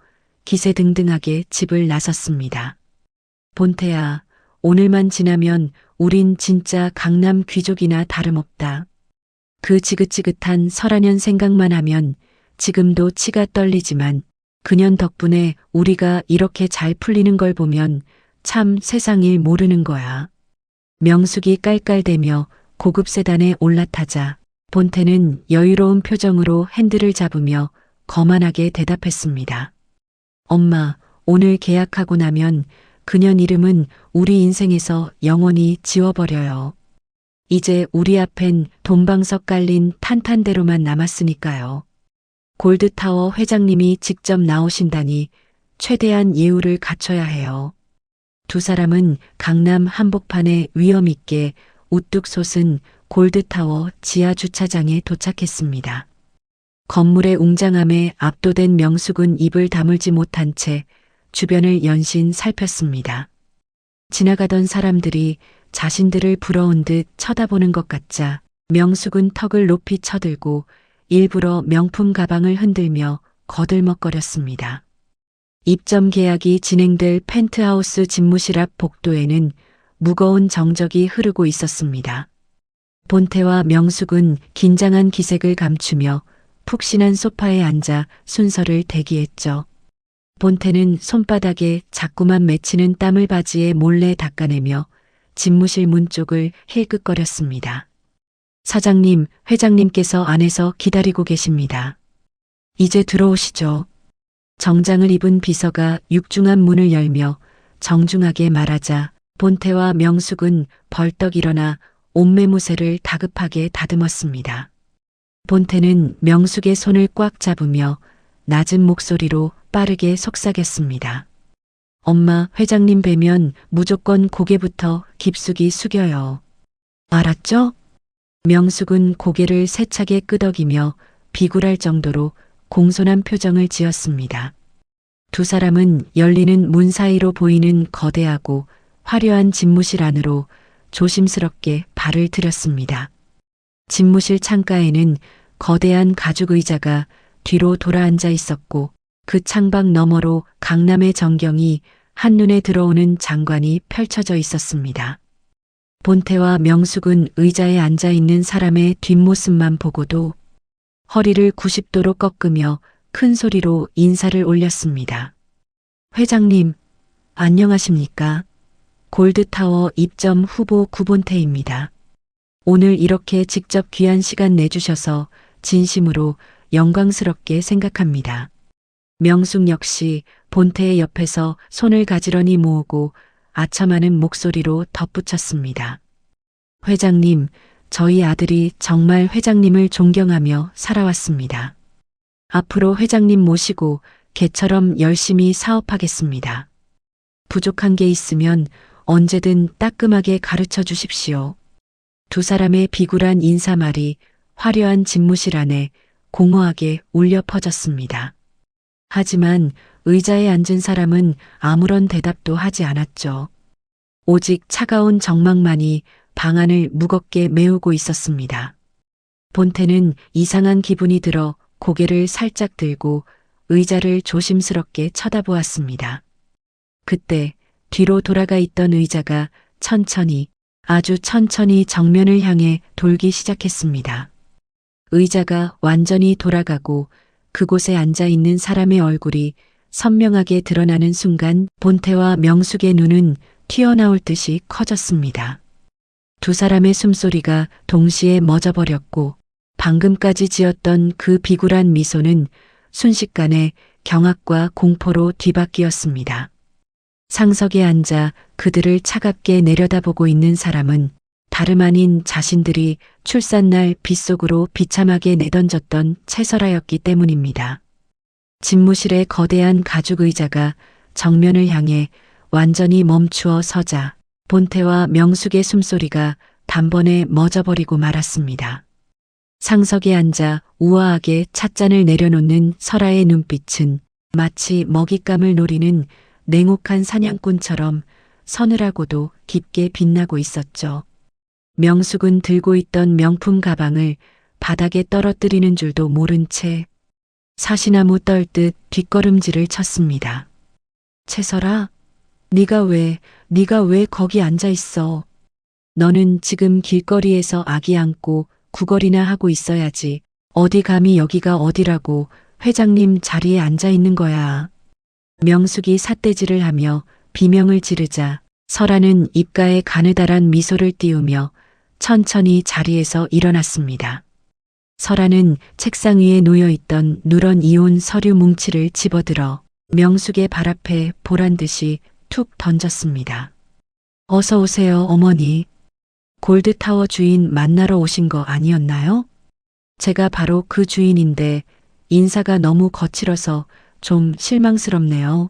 기세등등하게 집을 나섰습니다. 본태야, 오늘만 지나면 우린 진짜 강남 귀족이나 다름없다. 그 지긋지긋한 설아년 생각만 하면 지금도 치가 떨리지만 그년 덕분에 우리가 이렇게 잘 풀리는 걸 보면 참 세상 일 모르는 거야. 명숙이 깔깔대며 고급 세단에 올라타자 본태는 여유로운 표정으로 핸들을 잡으며 거만하게 대답했습니다. 엄마, 오늘 계약하고 나면 그년 이름은 우리 인생에서 영원히 지워버려요. 이제 우리 앞엔 돈방석 깔린 탄탄대로만 남았으니까요. 골드타워 회장님이 직접 나오신다니 최대한 예우를 갖춰야 해요. 두 사람은 강남 한복판에 위험 있게 우뚝 솟은 골드타워 지하 주차장에 도착했습니다. 건물의 웅장함에 압도된 명숙은 입을 다물지 못한 채 주변을 연신 살폈습니다. 지나가던 사람들이 자신들을 부러운 듯 쳐다보는 것 같자 명숙은 턱을 높이 쳐들고 일부러 명품 가방을 흔들며 거들먹거렸습니다. 입점 계약이 진행될 펜트하우스 집무실 앞 복도에는 무거운 정적이 흐르고 있었습니다. 본태와 명숙은 긴장한 기색을 감추며 푹신한 소파에 앉아 순서를 대기했죠. 본태는 손바닥에 자꾸만 맺히는 땀을 바지에 몰래 닦아내며 집무실 문 쪽을 힐끗거렸습니다. 사장님, 회장님께서 안에서 기다리고 계십니다. 이제 들어오시죠. 정장을 입은 비서가 육중한 문을 열며 정중하게 말하자 본태와 명숙은 벌떡 일어나 옷매무새를 다급하게 다듬었습니다. 본태는 명숙의 손을 꽉 잡으며 낮은 목소리로 빠르게 속삭였습니다. 엄마, 회장님 뵈면 무조건 고개부터 깊숙이 숙여요. 알았죠? 명숙은 고개를 세차게 끄덕이며 비굴할 정도로 공손한 표정을 지었습니다. 두 사람은 열리는 문 사이로 보이는 거대하고 화려한 집무실 안으로 조심스럽게 발을 들였습니다. 집무실 창가에는 거대한 가죽 의자가 뒤로 돌아앉아 있었고 그 창밖 너머로 강남의 전경이 한눈에 들어오는 장관이 펼쳐져 있었습니다. 본태와 명숙은 의자에 앉아 있는 사람의 뒷모습만 보고도 허리를 90도로 꺾으며 큰 소리로 인사를 올렸습니다. 회장님, 안녕하십니까? 골드타워 입점 후보 구본태입니다. 오늘 이렇게 직접 귀한 시간 내주셔서 진심으로 영광스럽게 생각합니다. 명숙 역시 본태의 옆에서 손을 가지런히 모으고 아첨하는 목소리로 덧붙였습니다. 회장님, 저희 아들이 정말 회장님을 존경하며 살아왔습니다. 앞으로 회장님 모시고 개처럼 열심히 사업하겠습니다. 부족한 게 있으면 언제든 따끔하게 가르쳐 주십시오. 두 사람의 비굴한 인사말이 화려한 집무실 안에 공허하게 울려 퍼졌습니다. 하지만 의자에 앉은 사람은 아무런 대답도 하지 않았죠. 오직 차가운 정막만이 방안을 무겁게 메우고 있었습니다. 본태는 이상한 기분이 들어 고개를 살짝 들고 의자를 조심스럽게 쳐다보았습니다. 그때 뒤로 돌아가 있던 의자가 천천히, 아주 천천히 정면을 향해 돌기 시작했습니다. 의자가 완전히 돌아가고 그곳에 앉아 있는 사람의 얼굴이 선명하게 드러나는 순간 본태와 명숙의 눈은 튀어나올 듯이 커졌습니다. 두 사람의 숨소리가 동시에 멎어버렸고 방금까지 지었던 그 비굴한 미소는 순식간에 경악과 공포로 뒤바뀌었습니다. 상석에 앉아 그들을 차갑게 내려다보고 있는 사람은 다름 아닌 자신들이 출산날 빗속으로 비참하게 내던졌던 채설아였기 때문입니다. 집무실의 거대한 가죽 의자가 정면을 향해 완전히 멈추어 서자 본태와 명숙의 숨소리가 단번에 멎어버리고 말았습니다. 상석에 앉아 우아하게 찻잔을 내려놓는 설아의 눈빛은 마치 먹잇감을 노리는 냉혹한 사냥꾼처럼 서늘하고도 깊게 빛나고 있었죠. 명숙은 들고 있던 명품 가방을 바닥에 떨어뜨리는 줄도 모른 채 사시나무 떨듯 뒷걸음질을 쳤습니다. 채설아, 네가 왜 거기 앉아 있어? 너는 지금 길거리에서 아기 안고 구걸이나 하고 있어야지. 어디 감히 여기가 어디라고 회장님 자리에 앉아 있는 거야. 명숙이 삿대질을 하며 비명을 지르자 설아는 입가에 가느다란 미소를 띄우며 천천히 자리에서 일어났습니다. 설아는 책상 위에 놓여있던 누런 이혼 서류 뭉치를 집어들어 명숙의 발 앞에 보란듯이 툭 던졌습니다. 어서 오세요, 어머니. 골드타워 주인 만나러 오신 거 아니었나요? 제가 바로 그 주인인데 인사가 너무 거칠어서 좀 실망스럽네요.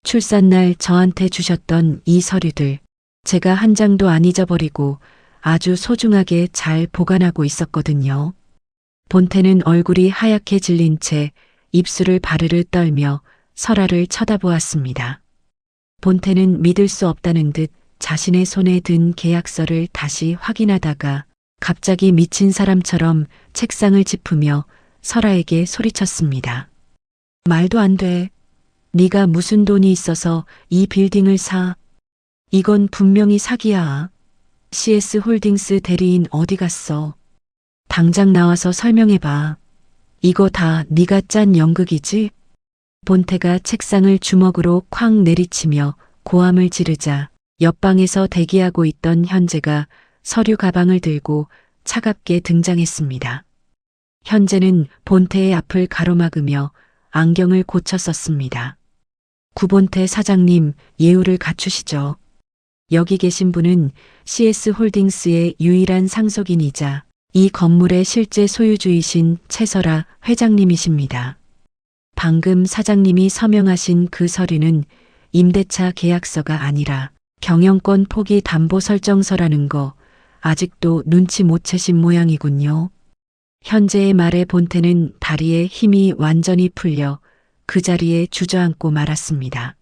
출산날 저한테 주셨던 이 서류들 제가 한 장도 안 잊어버리고 아주 소중하게 잘 보관하고 있었거든요. 본태는 얼굴이 하얗게 질린 채 입술을 바르르 떨며 설아를 쳐다보았습니다. 본태는 믿을 수 없다는 듯 자신의 손에 든 계약서를 다시 확인하다가 갑자기 미친 사람처럼 책상을 짚으며 설아에게 소리쳤습니다. 말도 안 돼. 네가 무슨 돈이 있어서 이 빌딩을 사. 이건 분명히 사기야. CS 홀딩스 대리인 어디 갔어? 당장 나와서 설명해봐. 이거 다 네가 짠 연극이지? 본태가 책상을 주먹으로 쾅 내리치며 고함을 지르자 옆방에서 대기하고 있던 현재가 서류 가방을 들고 차갑게 등장했습니다. 현재는 본태의 앞을 가로막으며 안경을 고쳐 썼습니다. 구본태 사장님, 예우를 갖추시죠. 여기 계신 분은 CS 홀딩스의 유일한 상속인이자 이 건물의 실제 소유주이신 채설아 회장님이십니다. 방금 사장님이 서명하신 그 서류는 임대차 계약서가 아니라 경영권 포기 담보 설정서라는 거 아직도 눈치 못 채신 모양이군요. 현재의 말에 본태는 다리에 힘이 완전히 풀려 그 자리에 주저앉고 말았습니다.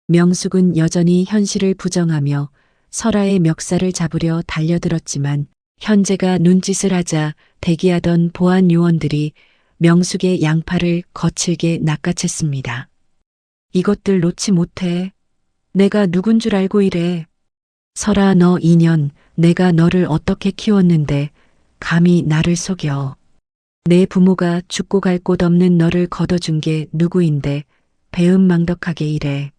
명숙은 여전히 현실을 부정하며 설아의 멱살을 잡으려 달려들었지만 현재가 눈짓을 하자 대기하던 보안 요원들이 명숙의 양팔을 거칠게 낚아챘습니다. 이것들 놓지 못해. 내가 누군 줄 알고 이래. 설아, 너 2년 내가 너를 어떻게 키웠는데 감히 나를 속여. 내 부모가 죽고 갈 곳 없는 너를 걷어준 게 누구인데 배은망덕하게 이래.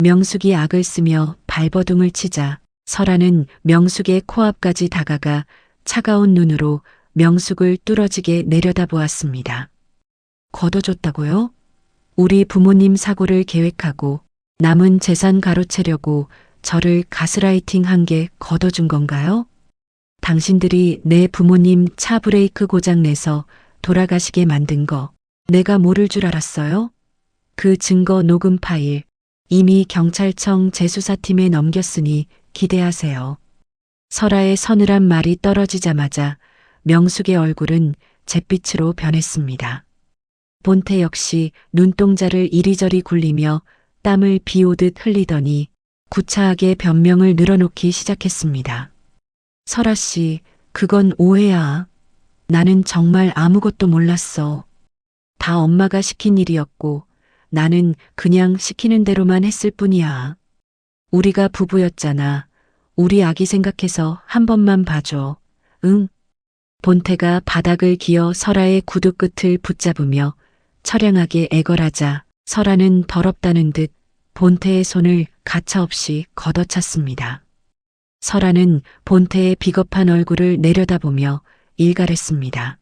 명숙이 악을 쓰며 발버둥을 치자 설아는 명숙의 코앞까지 다가가 차가운 눈으로 명숙을 뚫어지게 내려다보았습니다. 걷어줬다고요? 우리 부모님 사고를 계획하고 남은 재산 가로채려고 저를 가스라이팅한 게 걷어준 건가요? 당신들이 내 부모님 차 브레이크 고장 내서 돌아가시게 만든 거 내가 모를 줄 알았어요? 그 증거 녹음 파일 이미 경찰청 재수사팀에 넘겼으니 기대하세요. 설아의 서늘한 말이 떨어지자마자 명숙의 얼굴은 잿빛으로 변했습니다. 본태 역시 눈동자를 이리저리 굴리며 땀을 비오듯 흘리더니 구차하게 변명을 늘어놓기 시작했습니다. 설아 씨, 그건 오해야. 나는 정말 아무것도 몰랐어. 다 엄마가 시킨 일이었고 나는 그냥 시키는 대로만 했을 뿐이야. 우리가 부부였잖아. 우리 아기 생각해서 한 번만 봐줘. 응? 본태가 바닥을 기어 설아의 구두 끝을 붙잡으며 처량하게 애걸하자 설아는 더럽다는 듯 본태의 손을 가차없이 걷어찼습니다. 설아는 본태의 비겁한 얼굴을 내려다보며 일갈했습니다.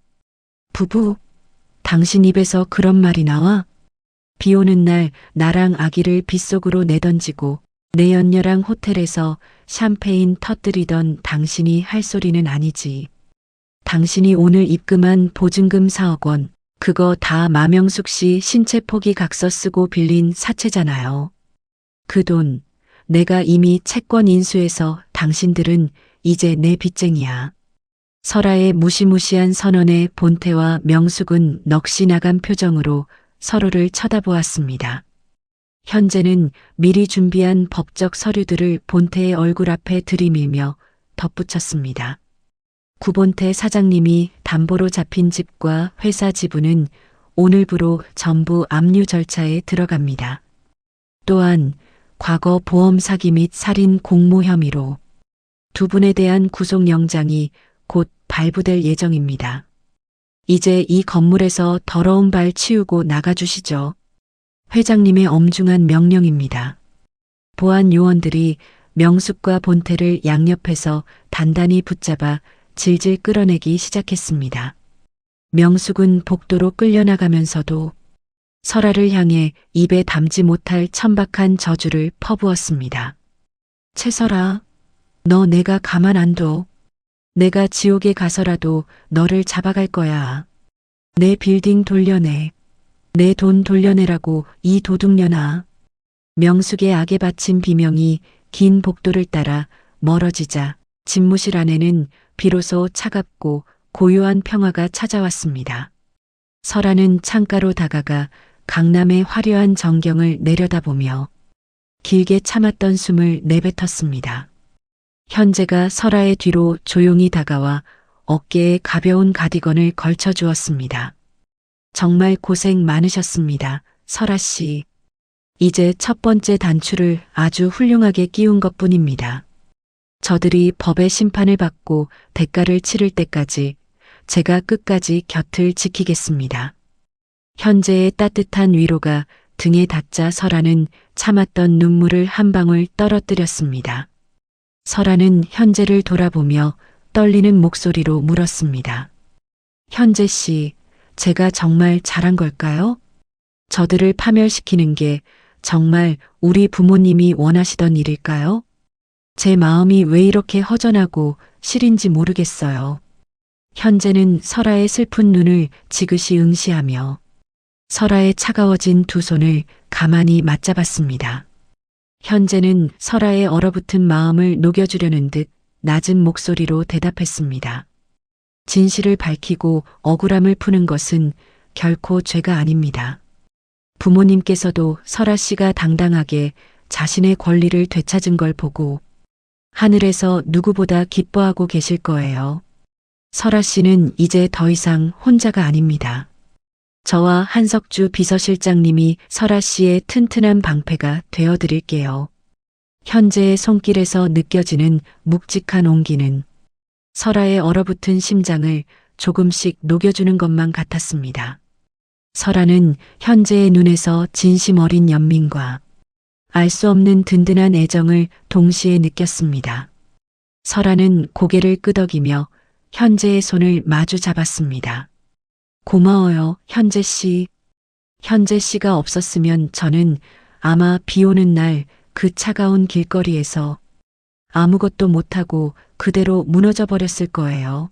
부부, 당신 입에서 그런 말이 나와? 비 오는 날 나랑 아기를 빗속으로 내던지고 내 연녀랑 호텔에서 샴페인 터뜨리던 당신이 할 소리는 아니지. 당신이 오늘 입금한 보증금 4억 원, 그거 다 마명숙 씨 신체 포기 각서 쓰고 빌린 사채잖아요. 그 돈, 내가 이미 채권 인수해서 당신들은 이제 내 빚쟁이야. 설아의 무시무시한 선언에 본태와 명숙은 넋이 나간 표정으로 서로를 쳐다보았습니다. 현재는 미리 준비한 법적 서류들을 본태의 얼굴 앞에 들이밀며 덧붙였습니다. 구본태 사장님이 담보로 잡힌 집과 회사 지분은 오늘부로 전부 압류 절차에 들어갑니다. 또한 과거 보험 사기 및 살인 공모 혐의로 두 분에 대한 구속영장이 곧 발부될 예정입니다. 이제 이 건물에서 더러운 발 치우고 나가주시죠. 회장님의 엄중한 명령입니다. 보안 요원들이 명숙과 본태를 양옆에서 단단히 붙잡아 질질 끌어내기 시작했습니다. 명숙은 복도로 끌려나가면서도 설아를 향해 입에 담지 못할 천박한 저주를 퍼부었습니다. 채설아, 너 내가 가만 안 둬. 내가 지옥에 가서라도 너를 잡아갈 거야. 내 빌딩 돌려내. 내 돈 돌려내라고 이 도둑년아. 명숙의 악에 바친 비명이 긴 복도를 따라 멀어지자 집무실 안에는 비로소 차갑고 고요한 평화가 찾아왔습니다. 설아는 창가로 다가가 강남의 화려한 전경을 내려다보며 길게 참았던 숨을 내뱉었습니다. 현재가 설아의 뒤로 조용히 다가와 어깨에 가벼운 가디건을 걸쳐 주었습니다. 정말 고생 많으셨습니다, 설아 씨. 이제 첫 번째 단추를 아주 훌륭하게 끼운 것뿐입니다. 저들이 법의 심판을 받고 대가를 치를 때까지 제가 끝까지 곁을 지키겠습니다. 현재의 따뜻한 위로가 등에 닿자 설아는 참았던 눈물을 한 방울 떨어뜨렸습니다. 설아는 현재를 돌아보며 떨리는 목소리로 물었습니다. 현재 씨, 제가 정말 잘한 걸까요? 저들을 파멸시키는 게 정말 우리 부모님이 원하시던 일일까요? 제 마음이 왜 이렇게 허전하고 시린지 모르겠어요. 현재는 설아의 슬픈 눈을 지그시 응시하며 설아의 차가워진 두 손을 가만히 맞잡았습니다. 현재는 설아의 얼어붙은 마음을 녹여주려는 듯 낮은 목소리로 대답했습니다. 진실을 밝히고 억울함을 푸는 것은 결코 죄가 아닙니다. 부모님께서도 설아 씨가 당당하게 자신의 권리를 되찾은 걸 보고 하늘에서 누구보다 기뻐하고 계실 거예요. 설아 씨는 이제 더 이상 혼자가 아닙니다. 저와 한석주 비서실장님이 설아 씨의 튼튼한 방패가 되어드릴게요. 현재의 손길에서 느껴지는 묵직한 온기는 설아의 얼어붙은 심장을 조금씩 녹여주는 것만 같았습니다. 설아는 현재의 눈에서 진심 어린 연민과 알 수 없는 든든한 애정을 동시에 느꼈습니다. 설아는 고개를 끄덕이며 현재의 손을 마주 잡았습니다. 고마워요, 현재 씨. 현재 씨가 없었으면 저는 아마 비 오는 날 그 차가운 길거리에서 아무것도 못하고 그대로 무너져 버렸을 거예요.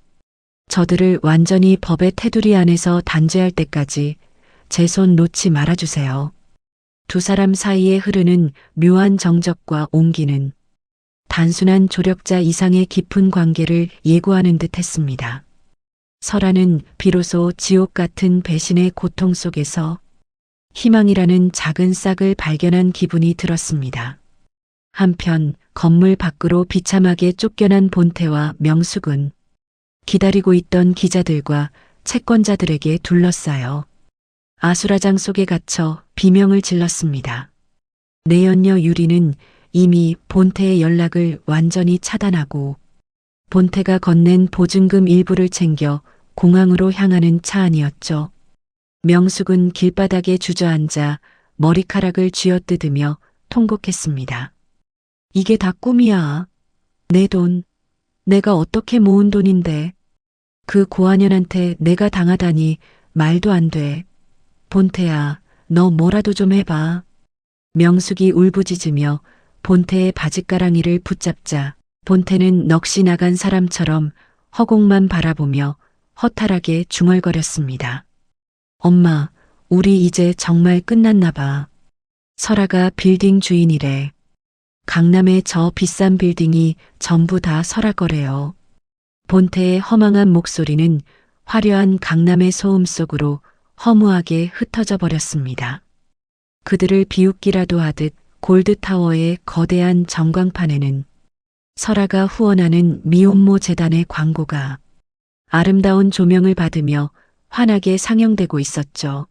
저들을 완전히 법의 테두리 안에서 단죄할 때까지 제 손 놓지 말아주세요. 두 사람 사이에 흐르는 묘한 정적과 온기는 단순한 조력자 이상의 깊은 관계를 예고하는 듯 했습니다. 설아는 비로소 지옥 같은 배신의 고통 속에서 희망이라는 작은 싹을 발견한 기분이 들었습니다. 한편 건물 밖으로 비참하게 쫓겨난 본태와 명숙은 기다리고 있던 기자들과 채권자들에게 둘러싸여 아수라장 속에 갇혀 비명을 질렀습니다. 내연녀 유리는 이미 본태의 연락을 완전히 차단하고 본태가 건넨 보증금 일부를 챙겨 공항으로 향하는 차 안이었죠. 명숙은 길바닥에 주저앉아 머리카락을 쥐어뜯으며 통곡했습니다. 이게 다 꿈이야. 내 돈, 내가 어떻게 모은 돈인데. 그 고아년한테 내가 당하다니 말도 안 돼. 본태야, 너 뭐라도 좀 해봐. 명숙이 울부짖으며 본태의 바짓가랑이를 붙잡자 본태는 넋이 나간 사람처럼 허공만 바라보며 허탈하게 중얼거렸습니다. 엄마, 우리 이제 정말 끝났나 봐. 설아가 빌딩 주인이래. 강남의 저 비싼 빌딩이 전부 다 설아 거래요. 본태의 허망한 목소리는 화려한 강남의 소음 속으로 허무하게 흩어져 버렸습니다. 그들을 비웃기라도 하듯 골드타워의 거대한 전광판에는 설아가 후원하는 미혼모 재단의 광고가 아름다운 조명을 받으며 환하게 상영되고 있었죠.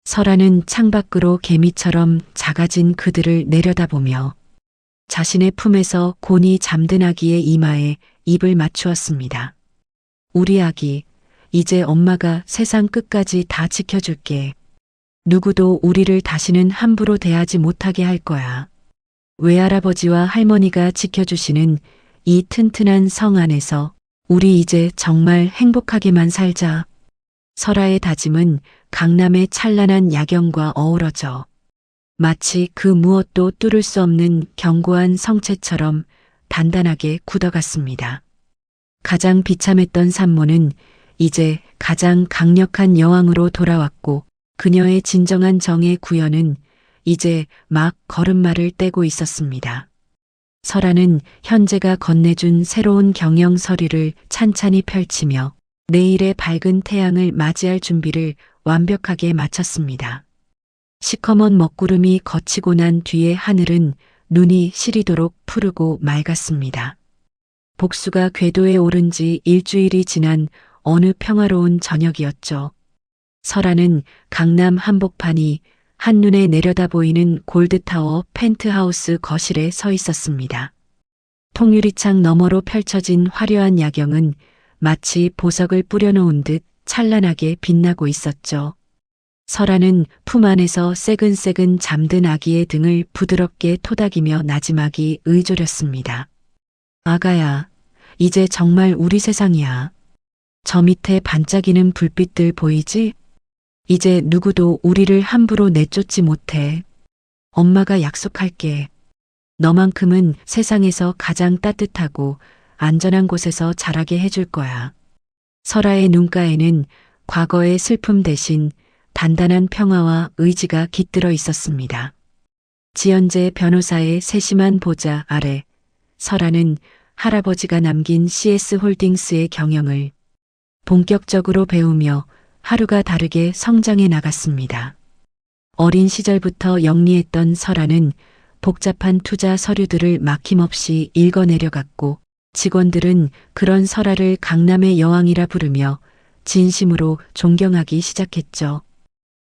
설아는 창밖으로 개미처럼 작아진 그들을 내려다보며 자신의 품에서 곤히 잠든 아기의 이마에 입을 맞추었습니다. 우리 아기, 이제 엄마가 세상 끝까지 다 지켜줄게. 누구도 우리를 다시는 함부로 대하지 못하게 할 거야. 외할아버지와 할머니가 지켜주시는 이 튼튼한 성 안에서 우리 이제 정말 행복하게만 살자. 설아의 다짐은 강남의 찬란한 야경과 어우러져 마치 그 무엇도 뚫을 수 없는 견고한 성체처럼 단단하게 굳어갔습니다. 가장 비참했던 산모는 이제 가장 강력한 여왕으로 돌아왔고 그녀의 진정한 정의 구현은 이제 막 걸음마를 떼고 있었습니다. 설아는 현재가 건네준 새로운 경영 서류를 찬찬히 펼치며 내일의 밝은 태양을 맞이할 준비를 완벽하게 마쳤습니다. 시커먼 먹구름이 걷히고 난 뒤에 하늘은 눈이 시리도록 푸르고 맑았습니다. 복수가 궤도에 오른 지 일주일이 지난 어느 평화로운 저녁이었죠. 설아는 강남 한복판이 한눈에 내려다 보이는 골드타워 펜트하우스 거실에 서 있었습니다. 통유리창 너머로 펼쳐진 화려한 야경은 마치 보석을 뿌려놓은 듯 찬란하게 빛나고 있었죠. 설아는 품 안에서 새근새근 잠든 아기의 등을 부드럽게 토닥이며 나지막이 의조렸습니다. 아가야, 이제 정말 우리 세상이야. 저 밑에 반짝이는 불빛들 보이지? 이제 누구도 우리를 함부로 내쫓지 못해. 엄마가 약속할게. 너만큼은 세상에서 가장 따뜻하고 안전한 곳에서 자라게 해줄 거야. 설아의 눈가에는 과거의 슬픔 대신 단단한 평화와 의지가 깃들어 있었습니다. 지연재 변호사의 세심한 보좌 아래 설아는 할아버지가 남긴 CS홀딩스의 경영을 본격적으로 배우며 하루가 다르게 성장해 나갔습니다. 어린 시절부터 영리했던 설아는 복잡한 투자 서류들을 막힘없이 읽어내려갔고 직원들은 그런 설아를 강남의 여왕이라 부르며 진심으로 존경하기 시작했죠.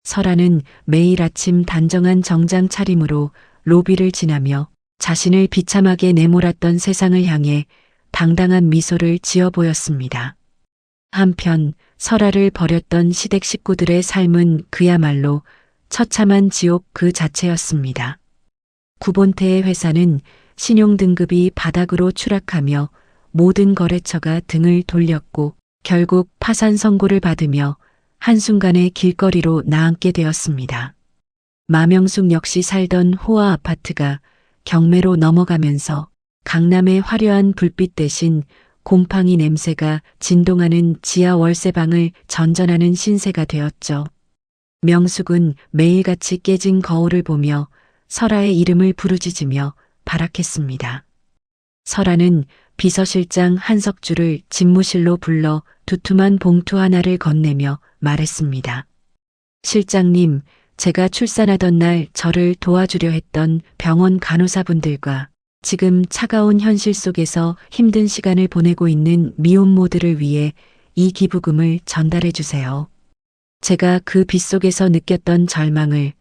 설아는 매일 아침 단정한 정장 차림으로 로비를 지나며 자신을 비참하게 내몰았던 세상을 향해 당당한 미소를 지어 보였습니다. 한편 설아를 버렸던 시댁 식구들의 삶은 그야말로 처참한 지옥 그 자체였습니다. 구본태의 회사는 신용등급이 바닥으로 추락하며 모든 거래처가 등을 돌렸고 결국 파산 선고를 받으며 한순간에 길거리로 나앉게 되었습니다. 마명숙 역시 살던 호화 아파트가 경매로 넘어가면서 강남의 화려한 불빛 대신 곰팡이 냄새가 진동하는 지하 월세방을 전전하는 신세가 되었죠. 명숙은 매일같이 깨진 거울을 보며 설아의 이름을 부르짖으며 발악했습니다. 설아는 비서실장 한석주를 집무실로 불러 두툼한 봉투 하나를 건네며 말했습니다. 실장님, 제가 출산하던 날 저를 도와주려 했던 병원 간호사분들과 지금 차가운 현실 속에서 힘든 시간을 보내고 있는 미혼모들을 위해 이 기부금을 전달해 주세요. 제가 그 빗속에서 느꼈던 절망을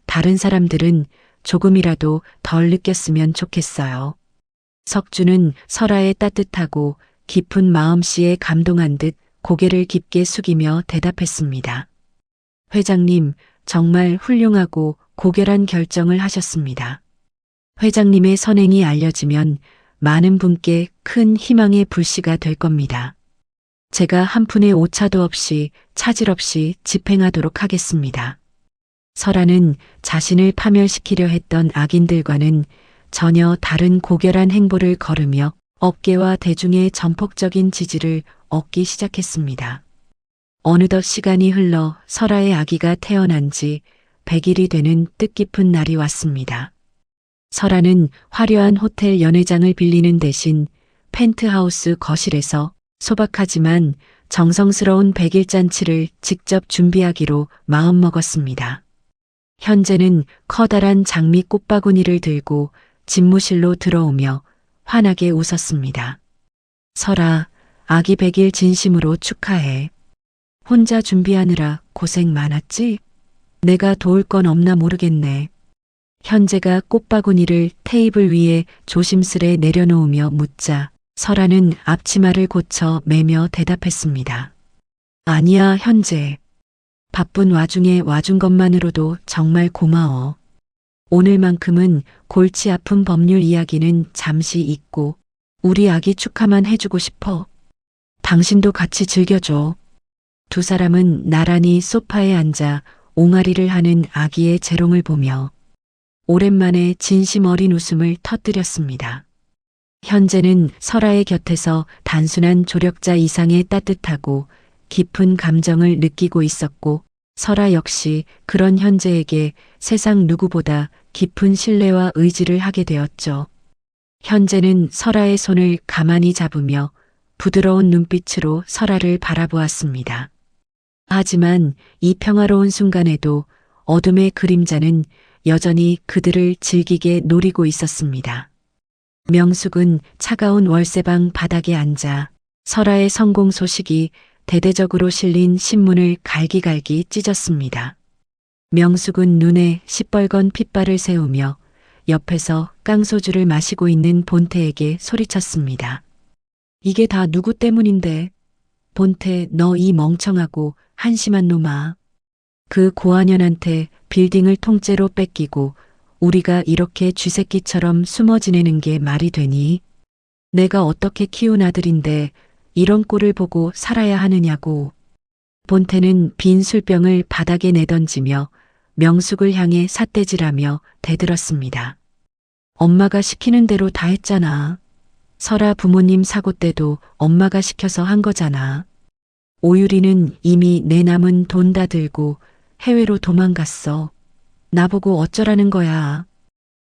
다른 사람들은 조금이라도 덜 느꼈으면 좋겠어요. 석주는 설아의 따뜻하고 깊은 마음씨에 감동한 듯 고개를 깊게 숙이며 대답했습니다. 회장님, 정말 훌륭하고 고결한 결정을 하셨습니다. 회장님의 선행이 알려지면 많은 분께 큰 희망의 불씨가 될 겁니다. 제가 한 푼의 오차도 없이 차질 없이 집행하도록 하겠습니다. 설아는 자신을 파멸시키려 했던 악인들과는 전혀 다른 고결한 행보를 걸으며 업계와 대중의 전폭적인 지지를 얻기 시작했습니다. 어느덧 시간이 흘러 설아의 아기가 태어난 지 100일이 되는 뜻깊은 날이 왔습니다. 설아는 화려한 호텔 연회장을 빌리는 대신 펜트하우스 거실에서 소박하지만 정성스러운 100일 잔치를 직접 준비하기로 마음먹었습니다. 현재는 커다란 장미 꽃바구니를 들고 집무실로 들어오며 환하게 웃었습니다. 설아, 아기 100일 진심으로 축하해. 혼자 준비하느라 고생 많았지? 내가 도울 건 없나 모르겠네. 현재가 꽃바구니를 테이블 위에 조심스레 내려놓으며 묻자 설아는 앞치마를 고쳐 매며 대답했습니다. 아니야, 현재. 바쁜 와중에 와준 것만으로도 정말 고마워. 오늘만큼은 골치 아픈 법률 이야기는 잠시 잊고 우리 아기 축하만 해주고 싶어. 당신도 같이 즐겨줘. 두 사람은 나란히 소파에 앉아 옹알이를 하는 아기의 재롱을 보며 오랜만에 진심 어린 웃음을 터뜨렸습니다. 현재는 설아의 곁에서 단순한 조력자 이상의 따뜻하고 깊은 감정을 느끼고 있었고 설아 역시 그런 현재에게 세상 누구보다 깊은 신뢰와 의지를 하게 되었죠. 현재는 설아의 손을 가만히 잡으며 부드러운 눈빛으로 설아를 바라보았습니다. 하지만 이 평화로운 순간에도 어둠의 그림자는 여전히 그들을 질기게 노리고 있었습니다. 명숙은 차가운 월세방 바닥에 앉아 설아의 성공 소식이 대대적으로 실린 신문을 갈기갈기 찢었습니다. 명숙은 눈에 시뻘건 핏발을 세우며 옆에서 깡소주를 마시고 있는 본태에게 소리쳤습니다. 이게 다 누구 때문인데? 본태, 너 이 멍청하고 한심한 놈아. 그 고한현한테 빌딩을 통째로 뺏기고 우리가 이렇게 쥐새끼처럼 숨어 지내는 게 말이 되니? 내가 어떻게 키운 아들인데 이런 꼴을 보고 살아야 하느냐고. 본태는 빈 술병을 바닥에 내던지며 명숙을 향해 삿대질하며 대들었습니다. 엄마가 시키는 대로 다 했잖아. 설아 부모님 사고 때도 엄마가 시켜서 한 거잖아. 오유리는 이미 내 남은 돈 다 들고 해외로 도망갔어. 나보고 어쩌라는 거야.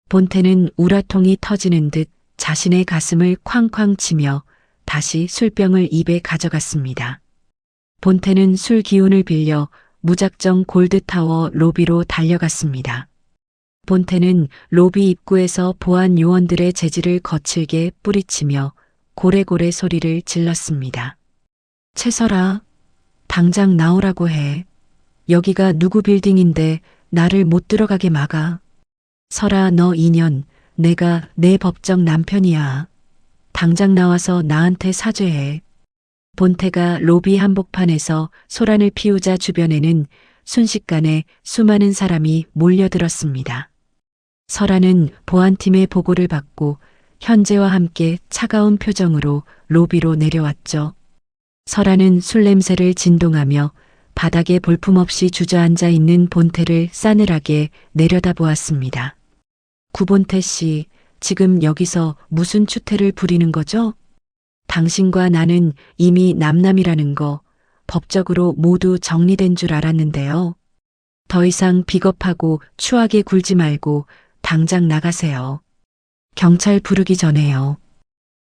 본태는 우라통이 터지는 듯 자신의 가슴을 쾅쾅 치며 다시 술병을 입에 가져갔습니다. 본태는 술 기운을 빌려 무작정 골드타워 로비로 달려갔습니다. 본태는 로비 입구에서 보안 요원들의 재질을 거칠게 뿌리치며 고래고래 소리를 질렀습니다. 채설아, 당장 나오라고 해. 여기가 누구 빌딩인데 나를 못 들어가게 막아. 설아, 너 인연, 내가 내 법적 남편이야. 당장 나와서 나한테 사죄해. 본태가 로비 한복판에서 소란을 피우자 주변에는 순식간에 수많은 사람이 몰려들었습니다. 설아는 보안팀의 보고를 받고 현재와 함께 차가운 표정으로 로비로 내려왔죠. 설아는 술 냄새를 진동하며 바닥에 볼품없이 주저앉아 있는 본태를 싸늘하게 내려다보았습니다. 구본태 씨, 지금 여기서 무슨 추태를 부리는 거죠? 당신과 나는 이미 남남이라는 거 법적으로 모두 정리된 줄 알았는데요. 더 이상 비겁하고 추하게 굴지 말고 당장 나가세요. 경찰 부르기 전에요.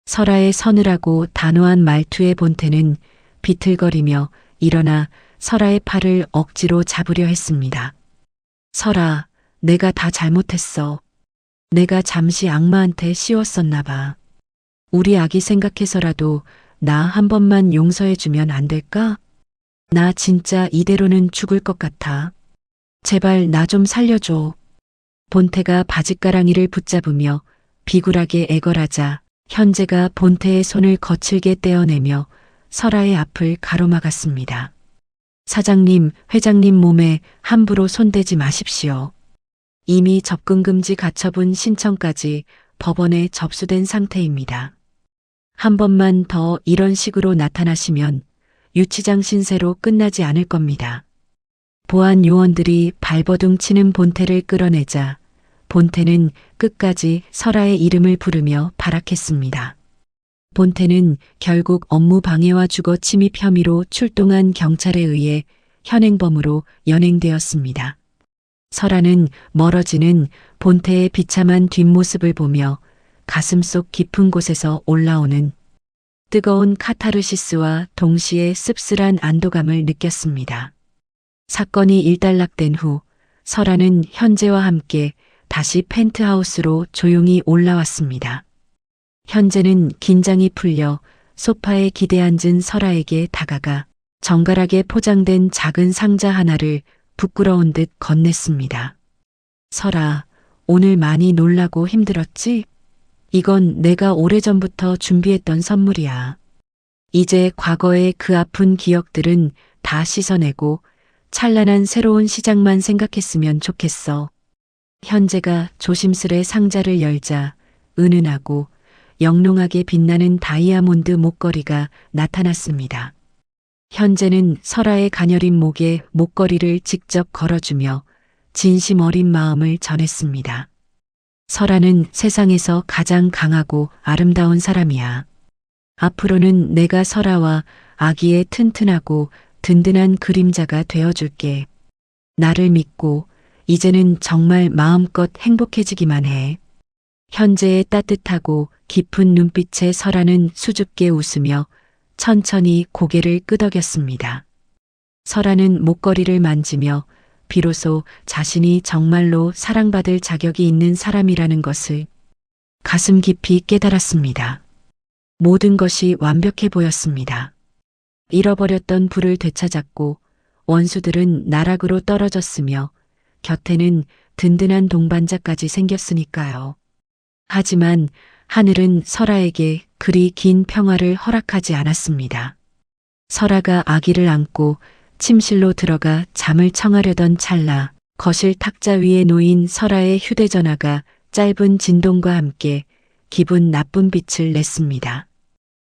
설아의 서늘하고 단호한 말투의 본태는 비틀거리며 일어나 설아의 팔을 억지로 잡으려 했습니다. 설아, 내가 다 잘못했어. 내가 잠시 악마한테 씌웠었나 봐. 우리 아기 생각해서라도 나 한 번만 용서해주면 안 될까? 나 진짜 이대로는 죽을 것 같아. 제발 나 좀 살려줘. 본태가 바짓가랑이를 붙잡으며 비굴하게 애걸하자 현재가 본태의 손을 거칠게 떼어내며 설아의 앞을 가로막았습니다. 사장님, 회장님 몸에 함부로 손대지 마십시오. 이미 접근금지 가처분 신청까지 법원에 접수된 상태입니다. 한 번만 더 이런 식으로 나타나시면 유치장 신세로 끝나지 않을 겁니다. 보안 요원들이 발버둥 치는 본태를 끌어내자 본태는 끝까지 설아의 이름을 부르며 발악했습니다. 본태는 결국 업무 방해와 주거 침입 혐의로 출동한 경찰에 의해 현행범으로 연행되었습니다. 설아는 멀어지는 본태의 비참한 뒷모습을 보며 가슴속 깊은 곳에서 올라오는 뜨거운 카타르시스와 동시에 씁쓸한 안도감을 느꼈습니다. 사건이 일단락된 후 설아는 현재와 함께 다시 펜트하우스로 조용히 올라왔습니다. 현재는 긴장이 풀려 소파에 기대앉은 설아에게 다가가 정갈하게 포장된 작은 상자 하나를 부끄러운 듯 건넸습니다. 설아, 오늘 많이 놀라고 힘들었지? 이건 내가 오래전부터 준비했던 선물이야. 이제 과거의 그 아픈 기억들은 다 씻어내고 찬란한 새로운 시작만 생각했으면 좋겠어. 현재가 조심스레 상자를 열자 은은하고 영롱하게 빛나는 다이아몬드 목걸이가 나타났습니다. 현재는 설아의 가녀린 목에 목걸이를 직접 걸어주며 진심 어린 마음을 전했습니다. 설아는 세상에서 가장 강하고 아름다운 사람이야. 앞으로는 내가 설아와 아기의 튼튼하고 든든한 그림자가 되어줄게. 나를 믿고 이제는 정말 마음껏 행복해지기만 해. 현재의 따뜻하고 깊은 눈빛에 설아는 수줍게 웃으며 천천히 고개를 끄덕였습니다. 설아는 목걸이를 만지며 비로소 자신이 정말로 사랑받을 자격이 있는 사람이라는 것을 가슴 깊이 깨달았습니다. 모든 것이 완벽해 보였습니다. 잃어버렸던 불을 되찾았고 원수들은 나락으로 떨어졌으며 곁에는 든든한 동반자까지 생겼으니까요. 하지만 하늘은 설아에게 그리 긴 평화를 허락하지 않았습니다. 설아가 아기를 안고 침실로 들어가 잠을 청하려던 찰나 거실 탁자 위에 놓인 설아의 휴대전화가 짧은 진동과 함께 기분 나쁜 빛을 냈습니다.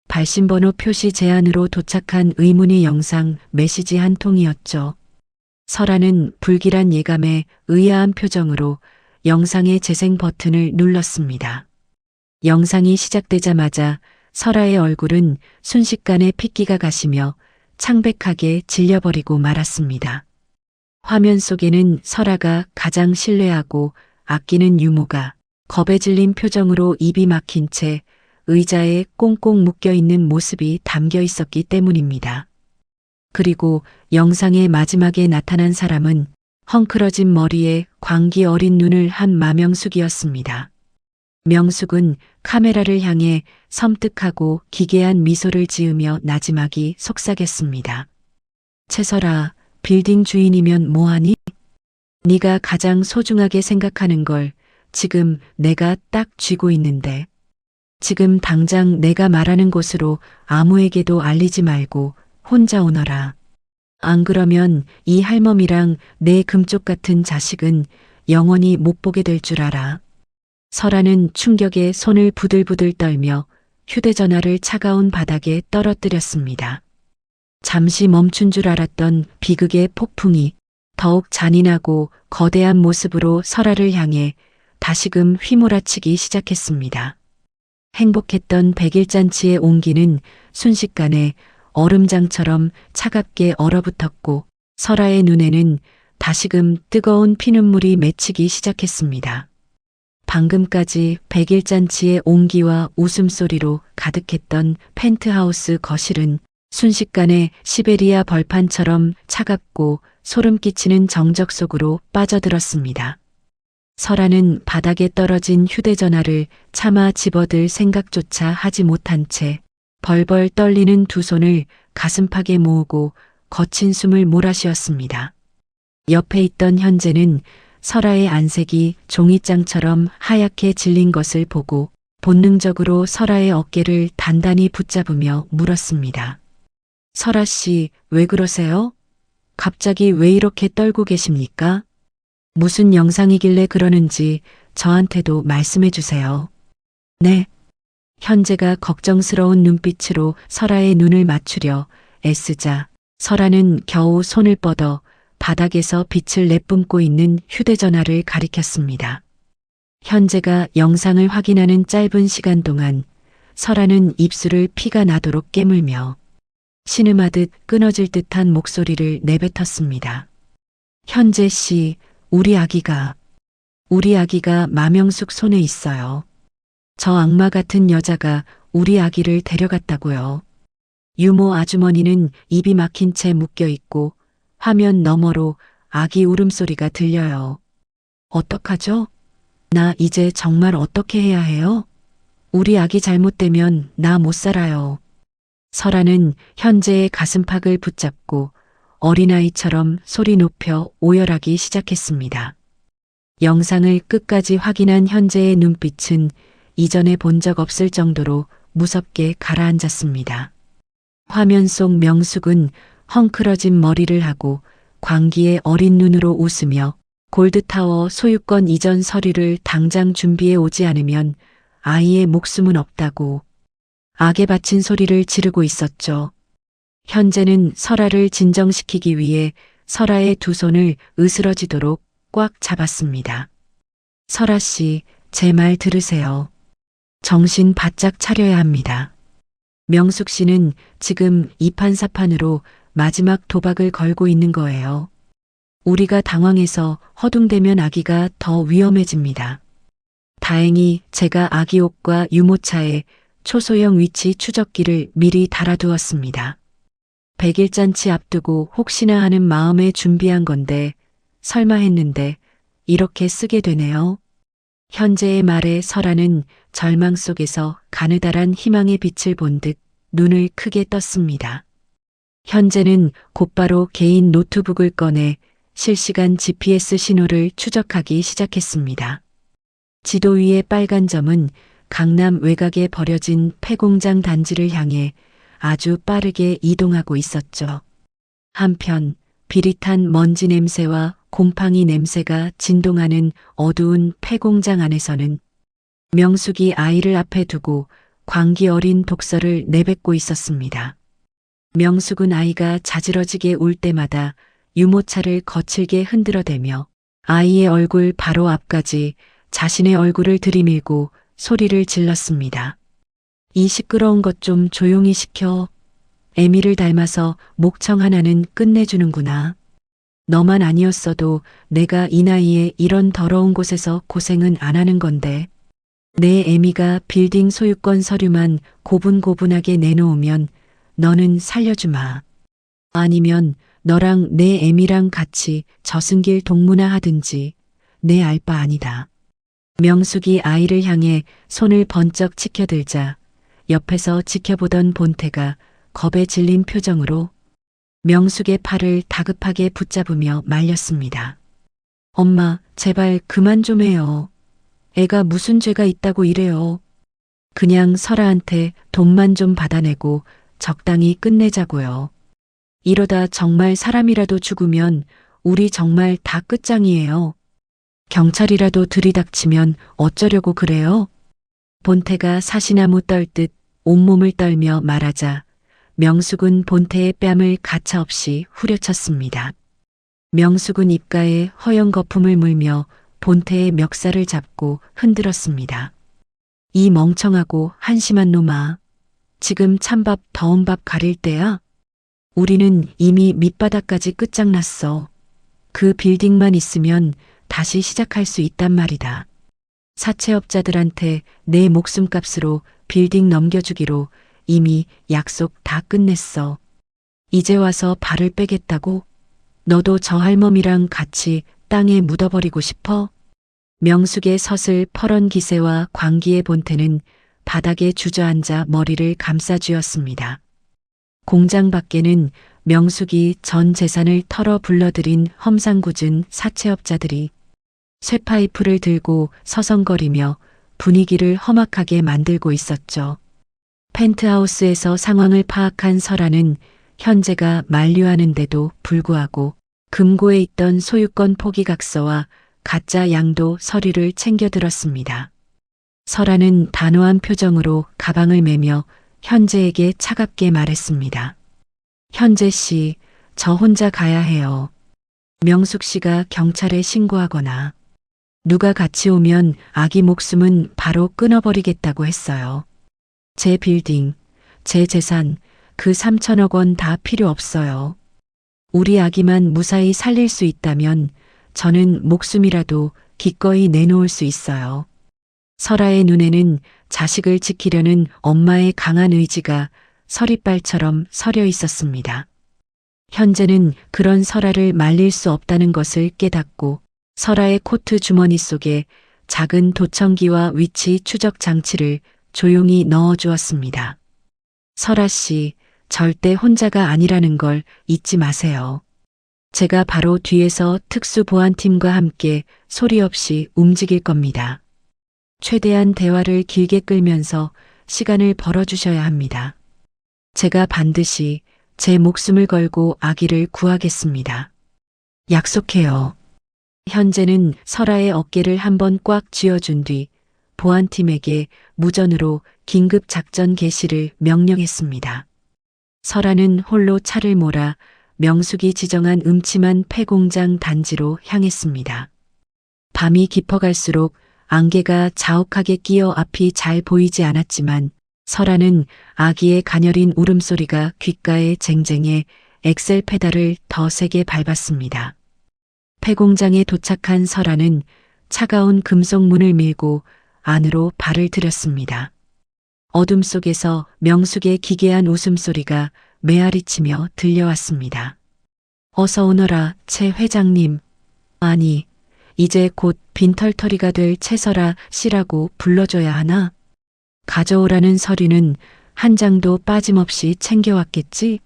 발신번호 표시 제한으로 도착한 의문의 영상 메시지 한 통이었죠. 설아는 불길한 예감에 의아한 표정으로 영상의 재생 버튼을 눌렀습니다. 영상이 시작되자마자 설아의 얼굴은 순식간에 핏기가 가시며 창백하게 질려버리고 말았습니다. 화면 속에는 설아가 가장 신뢰하고 아끼는 유모가 겁에 질린 표정으로 입이 막힌 채 의자에 꽁꽁 묶여 있는 모습이 담겨 있었기 때문입니다. 그리고 영상의 마지막에 나타난 사람은 헝클어진 머리에 광기 어린 눈을 한 마명숙이었습니다. 명숙은 카메라를 향해 섬뜩하고 기괴한 미소를 지으며 나지막이 속삭였습니다. 채설아, 빌딩 주인이면 뭐하니? 네가 가장 소중하게 생각하는 걸 지금 내가 딱 쥐고 있는데. 지금 당장 내가 말하는 곳으로 아무에게도 알리지 말고 혼자 오너라. 안 그러면 이 할멈이랑 내 금쪽 같은 자식은 영원히 못 보게 될 줄 알아. 설아는 충격에 손을 부들부들 떨며 휴대전화를 차가운 바닥에 떨어뜨렸습니다. 잠시 멈춘 줄 알았던 비극의 폭풍이 더욱 잔인하고 거대한 모습으로 설아를 향해 다시금 휘몰아치기 시작했습니다. 행복했던 백일잔치의 온기는 순식간에 얼음장처럼 차갑게 얼어붙었고 설아의 눈에는 다시금 뜨거운 피눈물이 맺히기 시작했습니다. 방금까지 백일잔치의 온기와 웃음소리로 가득했던 펜트하우스 거실은 순식간에 시베리아 벌판처럼 차갑고 소름 끼치는 정적 속으로 빠져들었습니다. 설아는 바닥에 떨어진 휴대전화를 차마 집어들 생각조차 하지 못한 채 벌벌 떨리는 두 손을 가슴팍에 모으고 거친 숨을 몰아쉬었습니다. 옆에 있던 현재는 설아의 안색이 종이장처럼 하얗게 질린 것을 보고 본능적으로 설아의 어깨를 단단히 붙잡으며 물었습니다. 설아 씨, 왜 그러세요? 갑자기 왜 이렇게 떨고 계십니까? 무슨 영상이길래 그러는지 저한테도 말씀해 주세요. 네. 현재가 걱정스러운 눈빛으로 설아의 눈을 맞추려 애쓰자 설아는 겨우 손을 뻗어 바닥에서 빛을 내뿜고 있는 휴대전화를 가리켰습니다. 현재가 영상을 확인하는 짧은 시간 동안 설아는 입술을 피가 나도록 깨물며 신음하듯 끊어질 듯한 목소리를 내뱉었습니다. 현재 씨, 우리 아기가 마명숙 손에 있어요. 저 악마 같은 여자가 우리 아기를 데려갔다고요. 유모 아주머니는 입이 막힌 채 묶여 있고 화면 너머로 아기 울음소리가 들려요. 어떡하죠? 나 이제 정말 어떻게 해야 해요? 우리 아기 잘못되면 나 못 살아요. 설아는 현재의 가슴팍을 붙잡고 어린아이처럼 소리 높여 오열하기 시작했습니다. 영상을 끝까지 확인한 현재의 눈빛은 이전에 본 적 없을 정도로 무섭게 가라앉았습니다. 화면 속 명숙은 헝클어진 머리를 하고 광기에 어린 눈으로 웃으며 골드타워 소유권 이전 서류를 당장 준비해 오지 않으면 아이의 목숨은 없다고 악에 바친 소리를 지르고 있었죠. 현재는 설아를 진정시키기 위해 설아의 두 손을 으스러지도록 꽉 잡았습니다. 설아 씨, 제 말 들으세요. 정신 바짝 차려야 합니다. 명숙 씨는 지금 이판사판으로 마지막 도박을 걸고 있는 거예요. 우리가 당황해서 허둥대면 아기가 더 위험해집니다. 다행히 제가 아기 옷과 유모차에 초소형 위치 추적기를 미리 달아두었습니다. 100일 잔치 앞두고 혹시나 하는 마음에 준비한 건데 설마 했는데 이렇게 쓰게 되네요. 현재의 말에 설아는 절망 속에서 가느다란 희망의 빛을 본 듯 눈을 크게 떴습니다. 현재는 곧바로 개인 노트북을 꺼내 실시간 GPS 신호를 추적하기 시작했습니다. 지도 위의 빨간 점은 강남 외곽에 버려진 폐공장 단지를 향해 아주 빠르게 이동하고 있었죠. 한편 비릿한 먼지 냄새와 곰팡이 냄새가 진동하는 어두운 폐공장 안에서는 명숙이 아이를 앞에 두고 광기 어린 독서를 내뱉고 있었습니다. 명숙은 아이가 자지러지게 울 때마다 유모차를 거칠게 흔들어대며 아이의 얼굴 바로 앞까지 자신의 얼굴을 들이밀고 소리를 질렀습니다. 이 시끄러운 것 좀 조용히 시켜. 애미를 닮아서 목청 하나는 끝내주는구나. 너만 아니었어도 내가 이 나이에 이런 더러운 곳에서 고생은 안 하는 건데. 내 애미가 빌딩 소유권 서류만 고분고분하게 내놓으면 너는 살려주마. 아니면 너랑 내 애미랑 같이 저승길 동무나 하든지 내 알 바 아니다. 명숙이 아이를 향해 손을 번쩍 치켜들자 옆에서 지켜보던 본태가 겁에 질린 표정으로 명숙의 팔을 다급하게 붙잡으며 말렸습니다. 엄마, 제발 그만 좀 해요. 애가 무슨 죄가 있다고 이래요. 그냥 설아한테 돈만 좀 받아내고 적당히 끝내자고요. 이러다 정말 사람이라도 죽으면 우리 정말 다 끝장이에요. 경찰이라도 들이닥치면 어쩌려고 그래요? 본태가 사시나무 떨듯 온몸을 떨며 말하자 명숙은 본태의 뺨을 가차없이 후려쳤습니다. 명숙은 입가에 허연 거품을 물며 본태의 멱살을 잡고 흔들었습니다. 이 멍청하고 한심한 놈아. 지금 찬밥 더운 밥 가릴 때야? 우리는 이미 밑바닥까지 끝장났어. 그 빌딩만 있으면 다시 시작할 수 있단 말이다. 사채업자들한테 내 목숨값으로 빌딩 넘겨주기로 이미 약속 다 끝냈어. 이제 와서 발을 빼겠다고? 너도 저 할멈이랑 같이 땅에 묻어버리고 싶어? 명숙의 서슬 퍼런 기세와 광기의 본태는 바닥에 주저앉아 머리를 감싸쥐었습니다. 공장 밖에는 명숙이 전 재산을 털어 불러들인 험상궂은 사채업자들이 쇠파이프를 들고 서성거리며 분위기를 험악하게 만들고 있었죠. 펜트하우스에서 상황을 파악한 설아는 현재가 만류하는데도 불구하고 금고에 있던 소유권 포기각서와 가짜 양도 서류를 챙겨 들었습니다. 설아는 단호한 표정으로 가방을 매며 현재에게 차갑게 말했습니다. 현재 씨, 저 혼자 가야 해요. 명숙 씨가 경찰에 신고하거나 누가 같이 오면 아기 목숨은 바로 끊어버리겠다고 했어요. 제 빌딩, 제 재산, 그 3천억 원 다 필요 없어요. 우리 아기만 무사히 살릴 수 있다면 저는 목숨이라도 기꺼이 내놓을 수 있어요. 설아의 눈에는 자식을 지키려는 엄마의 강한 의지가 서리빨처럼 서려 있었습니다. 현재는 그런 설아를 말릴 수 없다는 것을 깨닫고 설아의 코트 주머니 속에 작은 도청기와 위치 추적 장치를 조용히 넣어 주었습니다. 설아 씨, 절대 혼자가 아니라는 걸 잊지 마세요. 제가 바로 뒤에서 특수보안팀과 함께 소리 없이 움직일 겁니다. 최대한 대화를 길게 끌면서 시간을 벌어주셔야 합니다. 제가 반드시 제 목숨을 걸고 아기를 구하겠습니다. 약속해요. 현재는 설아의 어깨를 한번 꽉 쥐어준 뒤 보안팀에게 무전으로 긴급 작전 개시를 명령했습니다. 설아는 홀로 차를 몰아 명숙이 지정한 음침한 폐공장 단지로 향했습니다. 밤이 깊어갈수록 안개가 자욱하게 끼어 앞이 잘 보이지 않았지만 설아는 아기의 가녀린 울음소리가 귓가에 쟁쟁해 엑셀 페달을 더 세게 밟았습니다. 폐공장에 도착한 설아는 차가운 금속 문을 밀고 안으로 발을 들였습니다. 어둠 속에서 명숙의 기괴한 웃음소리가 메아리치며 들려왔습니다. 어서 오너라, 최 회장님. 아니, 이제 곧 빈털터리가 될 최설아 씨라고 불러줘야 하나? 가져오라는 서류는 한 장도 빠짐없이 챙겨왔겠지?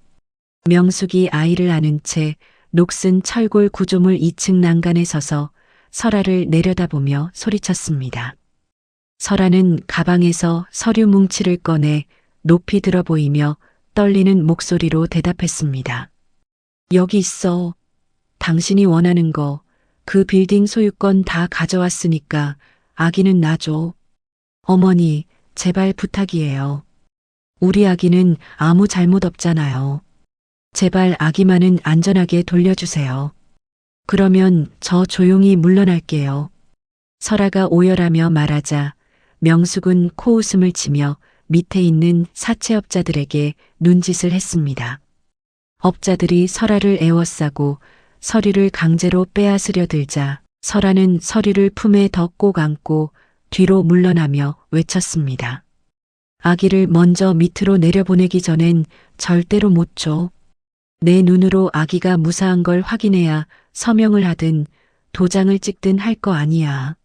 명숙이 아이를 안은 채 녹슨 철골 구조물 2층 난간에 서서 설아를 내려다보며 소리쳤습니다. 설아는 가방에서 서류 뭉치를 꺼내 높이 들어 보이며 떨리는 목소리로 대답했습니다. 여기 있어. 당신이 원하는 거, 그 빌딩 소유권 다 가져왔으니까 아기는 놔줘. 어머니, 제발 부탁이에요. 우리 아기는 아무 잘못 없잖아요. 제발 아기만은 안전하게 돌려주세요. 그러면 저 조용히 물러날게요. 설아가 오열하며 말하자 명숙은 코웃음을 치며 밑에 있는 사채업자들에게 눈짓을 했습니다. 업자들이 설아를 에워싸고 서류를 강제로 빼앗으려 들자 설아는 서류를 품에 더 꼭 안고 뒤로 물러나며 외쳤습니다. 아기를 먼저 밑으로 내려보내기 전엔 절대로 못 줘. 내 눈으로 아기가 무사한 걸 확인해야 서명을 하든 도장을 찍든 할 거 아니야.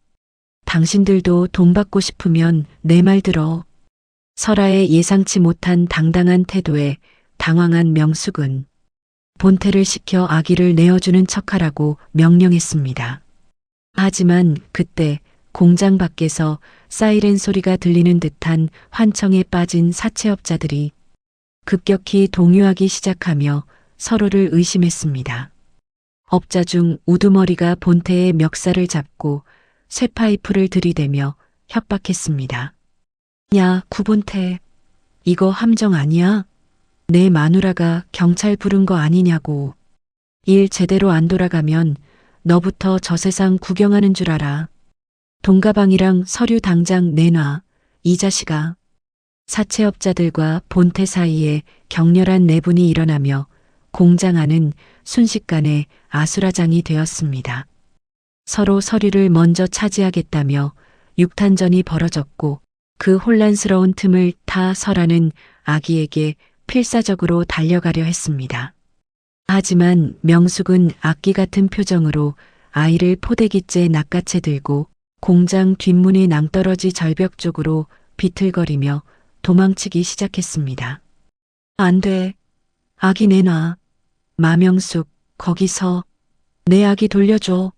당신들도 돈 받고 싶으면 내 말 들어. 설아의 예상치 못한 당당한 태도에 당황한 명숙은 본태를 시켜 아기를 내어주는 척하라고 명령했습니다. 하지만 그때 공장 밖에서 사이렌 소리가 들리는 듯한 환청에 빠진 사채업자들이 급격히 동요하기 시작하며 서로를 의심했습니다. 업자 중 우두머리가 본태의 멱살을 잡고 쇠파이프를 들이대며 협박했습니다. 야, 구본태. 이거 함정 아니야? 내 마누라가 경찰 부른 거 아니냐고. 일 제대로 안 돌아가면 너부터 저 세상 구경하는 줄 알아. 돈가방이랑 서류 당장 내놔, 이 자식아. 사채업자들과 본태 사이에 격렬한 내분이 일어나며 공장 안은 순식간에 아수라장이 되었습니다. 서로 서류를 먼저 차지하겠다며 육탄전이 벌어졌고 그 혼란스러운 틈을 타 설아는 아기에게 필사적으로 달려가려 했습니다. 하지만 명숙은 악기 같은 표정으로 아이를 포대기째 낚아채 들고 공장 뒷문이 낭떠러지 절벽 쪽으로 비틀거리며 도망치기 시작했습니다. 안 돼. 아기 내놔. 마명숙, 거기서. 내 아기 돌려줘.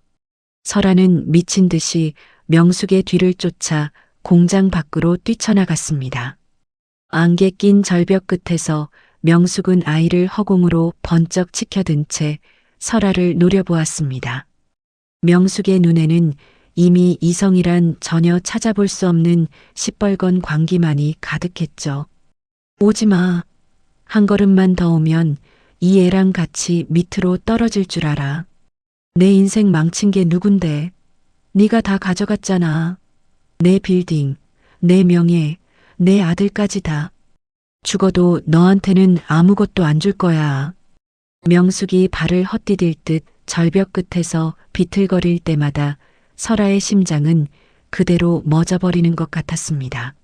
설아는 미친 듯이 명숙의 뒤를 쫓아 공장 밖으로 뛰쳐나갔습니다. 안개 낀 절벽 끝에서 명숙은 아이를 허공으로 번쩍 치켜든 채 설아를 노려보았습니다. 명숙의 눈에는 이미 이성이란 전혀 찾아볼 수 없는 시뻘건 광기만이 가득했죠. 오지 마. 한 걸음만 더 오면 이 애랑 같이 밑으로 떨어질 줄 알아. 내 인생 망친 게 누군데? 네가 다 가져갔잖아. 내 빌딩, 내 명예, 내 아들까지 다. 죽어도 너한테는 아무것도 안 줄 거야. 명숙이 발을 헛디딜 듯 절벽 끝에서 비틀거릴 때마다 설아의 심장은 그대로 멎어버리는 것 같았습니다.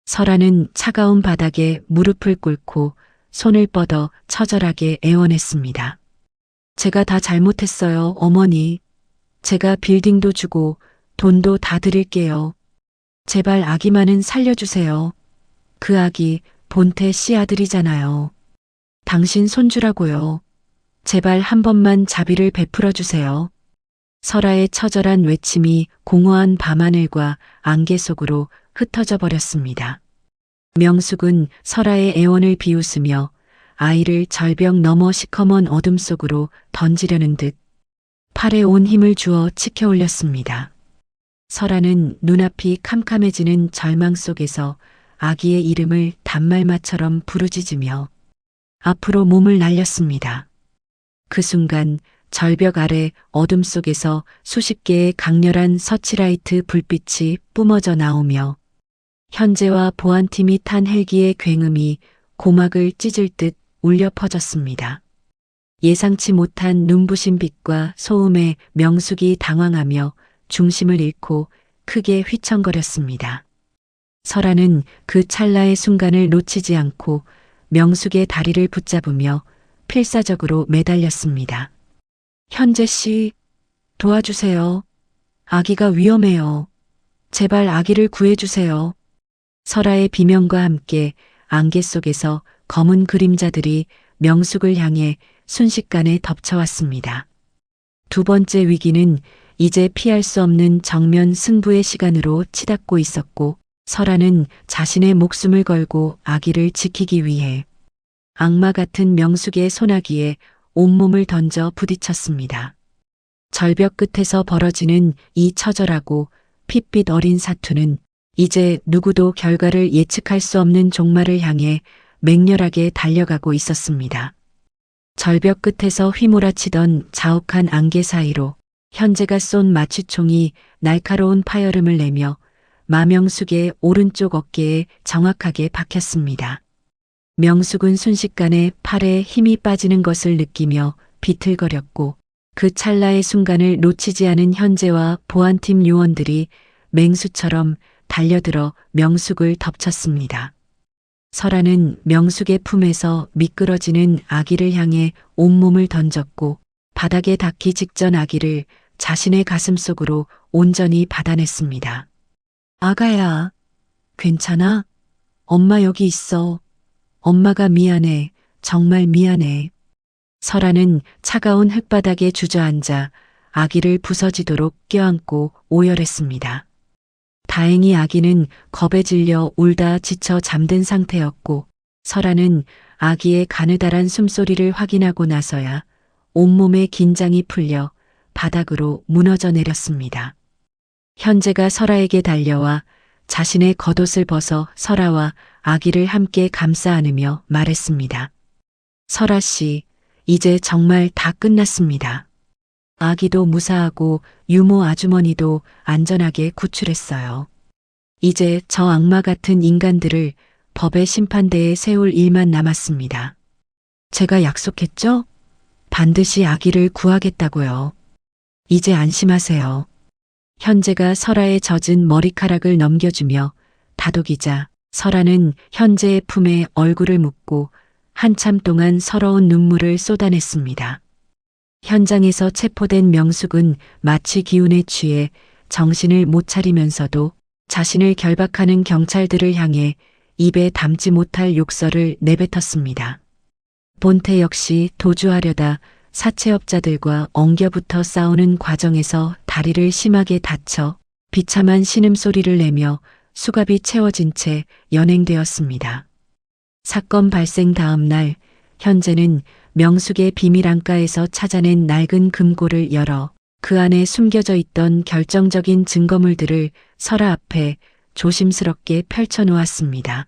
설아는 차가운 바닥에 무릎을 꿇고 손을 뻗어 처절하게 애원했습니다. 제가 다 잘못했어요, 어머니. 제가 빌딩도 주고 돈도 다 드릴게요. 제발 아기만은 살려주세요. 그 아기 본태 씨 아들이잖아요. 당신 손주라고요. 제발 한 번만 자비를 베풀어 주세요. 설아의 처절한 외침이 공허한 밤하늘과 안개 속으로 흩어져 버렸습니다. 명숙은 설아의 애원을 비웃으며 아이를 절벽 너머 시커먼 어둠 속으로 던지려는 듯 팔에 온 힘을 주어 치켜 올렸습니다. 설아는 눈앞이 캄캄해지는 절망 속에서 아기의 이름을 단말마처럼 부르짖으며 앞으로 몸을 날렸습니다. 그 순간 절벽 아래 어둠 속에서 수십 개의 강렬한 서치라이트 불빛이 뿜어져 나오며 현재와 보안팀이 탄 헬기의 굉음이 고막을 찢을 듯 울려 퍼졌습니다. 예상치 못한 눈부신 빛과 소음에 명숙이 당황하며 중심을 잃고 크게 휘청거렸습니다. 설아는 그 찰나의 순간을 놓치지 않고 명숙의 다리를 붙잡으며 필사적으로 매달렸습니다. 현재 씨, 도와주세요. 아기가 위험해요. 제발 아기를 구해주세요. 설아의 비명과 함께 안개 속에서 검은 그림자들이 명숙을 향해 순식간에 덮쳐왔습니다. 두 번째 위기는 이제 피할 수 없는 정면 승부의 시간으로 치닫고 있었고 설아는 자신의 목숨을 걸고 아기를 지키기 위해 악마 같은 명숙의 소나기에 온몸을 던져 부딪혔습니다. 절벽 끝에서 벌어지는 이 처절하고 핏빛 어린 사투는 이제 누구도 결과를 예측할 수 없는 종말을 향해 맹렬하게 달려가고 있었습니다. 절벽 끝에서 휘몰아치던 자욱한 안개 사이로 현재가 쏜 마취총이 날카로운 파열음을 내며 마명숙의 오른쪽 어깨에 정확하게 박혔습니다. 명숙은 순식간에 팔에 힘이 빠지는 것을 느끼며 비틀거렸고 그 찰나의 순간을 놓치지 않은 현재와 보안팀 요원들이 맹수처럼 달려들어 명숙을 덮쳤습니다. 설아는 명숙의 품에서 미끄러지는 아기를 향해 온몸을 던졌고 바닥에 닿기 직전 아기를 자신의 가슴 속으로 온전히 받아냈습니다. 아가야, 괜찮아? 엄마 여기 있어. 엄마가 미안해. 정말 미안해. 설아는 차가운 흙바닥에 주저앉아 아기를 부서지도록 껴안고 오열했습니다. 다행히 아기는 겁에 질려 울다 지쳐 잠든 상태였고 설아는 아기의 가느다란 숨소리를 확인하고 나서야 온몸의 긴장이 풀려 바닥으로 무너져 내렸습니다. 현재가 설아에게 달려와 자신의 겉옷을 벗어 설아와 아기를 함께 감싸 안으며 말했습니다. 설아 씨, 이제 정말 다 끝났습니다. 아기도 무사하고 유모 아주머니도 안전하게 구출했어요. 이제 저 악마 같은 인간들을 법의 심판대에 세울 일만 남았습니다. 제가 약속했죠? 반드시 아기를 구하겠다고요. 이제 안심하세요. 현재가 설아의 젖은 머리카락을 넘겨주며 다독이자 설아는 현재의 품에 얼굴을 묻고 한참 동안 서러운 눈물을 쏟아냈습니다. 현장에서 체포된 명숙은 마치 기운에 취해 정신을 못 차리면서도 자신을 결박하는 경찰들을 향해 입에 담지 못할 욕설을 내뱉었습니다. 본태 역시 도주하려다 사채업자들과 엉겨붙어 싸우는 과정에서 다리를 심하게 다쳐 비참한 신음소리를 내며 수갑이 채워진 채 연행되었습니다. 사건 발생 다음 날 현재는 명숙의 비밀 안가에서 찾아낸 낡은 금고를 열어 그 안에 숨겨져 있던 결정적인 증거물들을 설아 앞에 조심스럽게 펼쳐놓았습니다.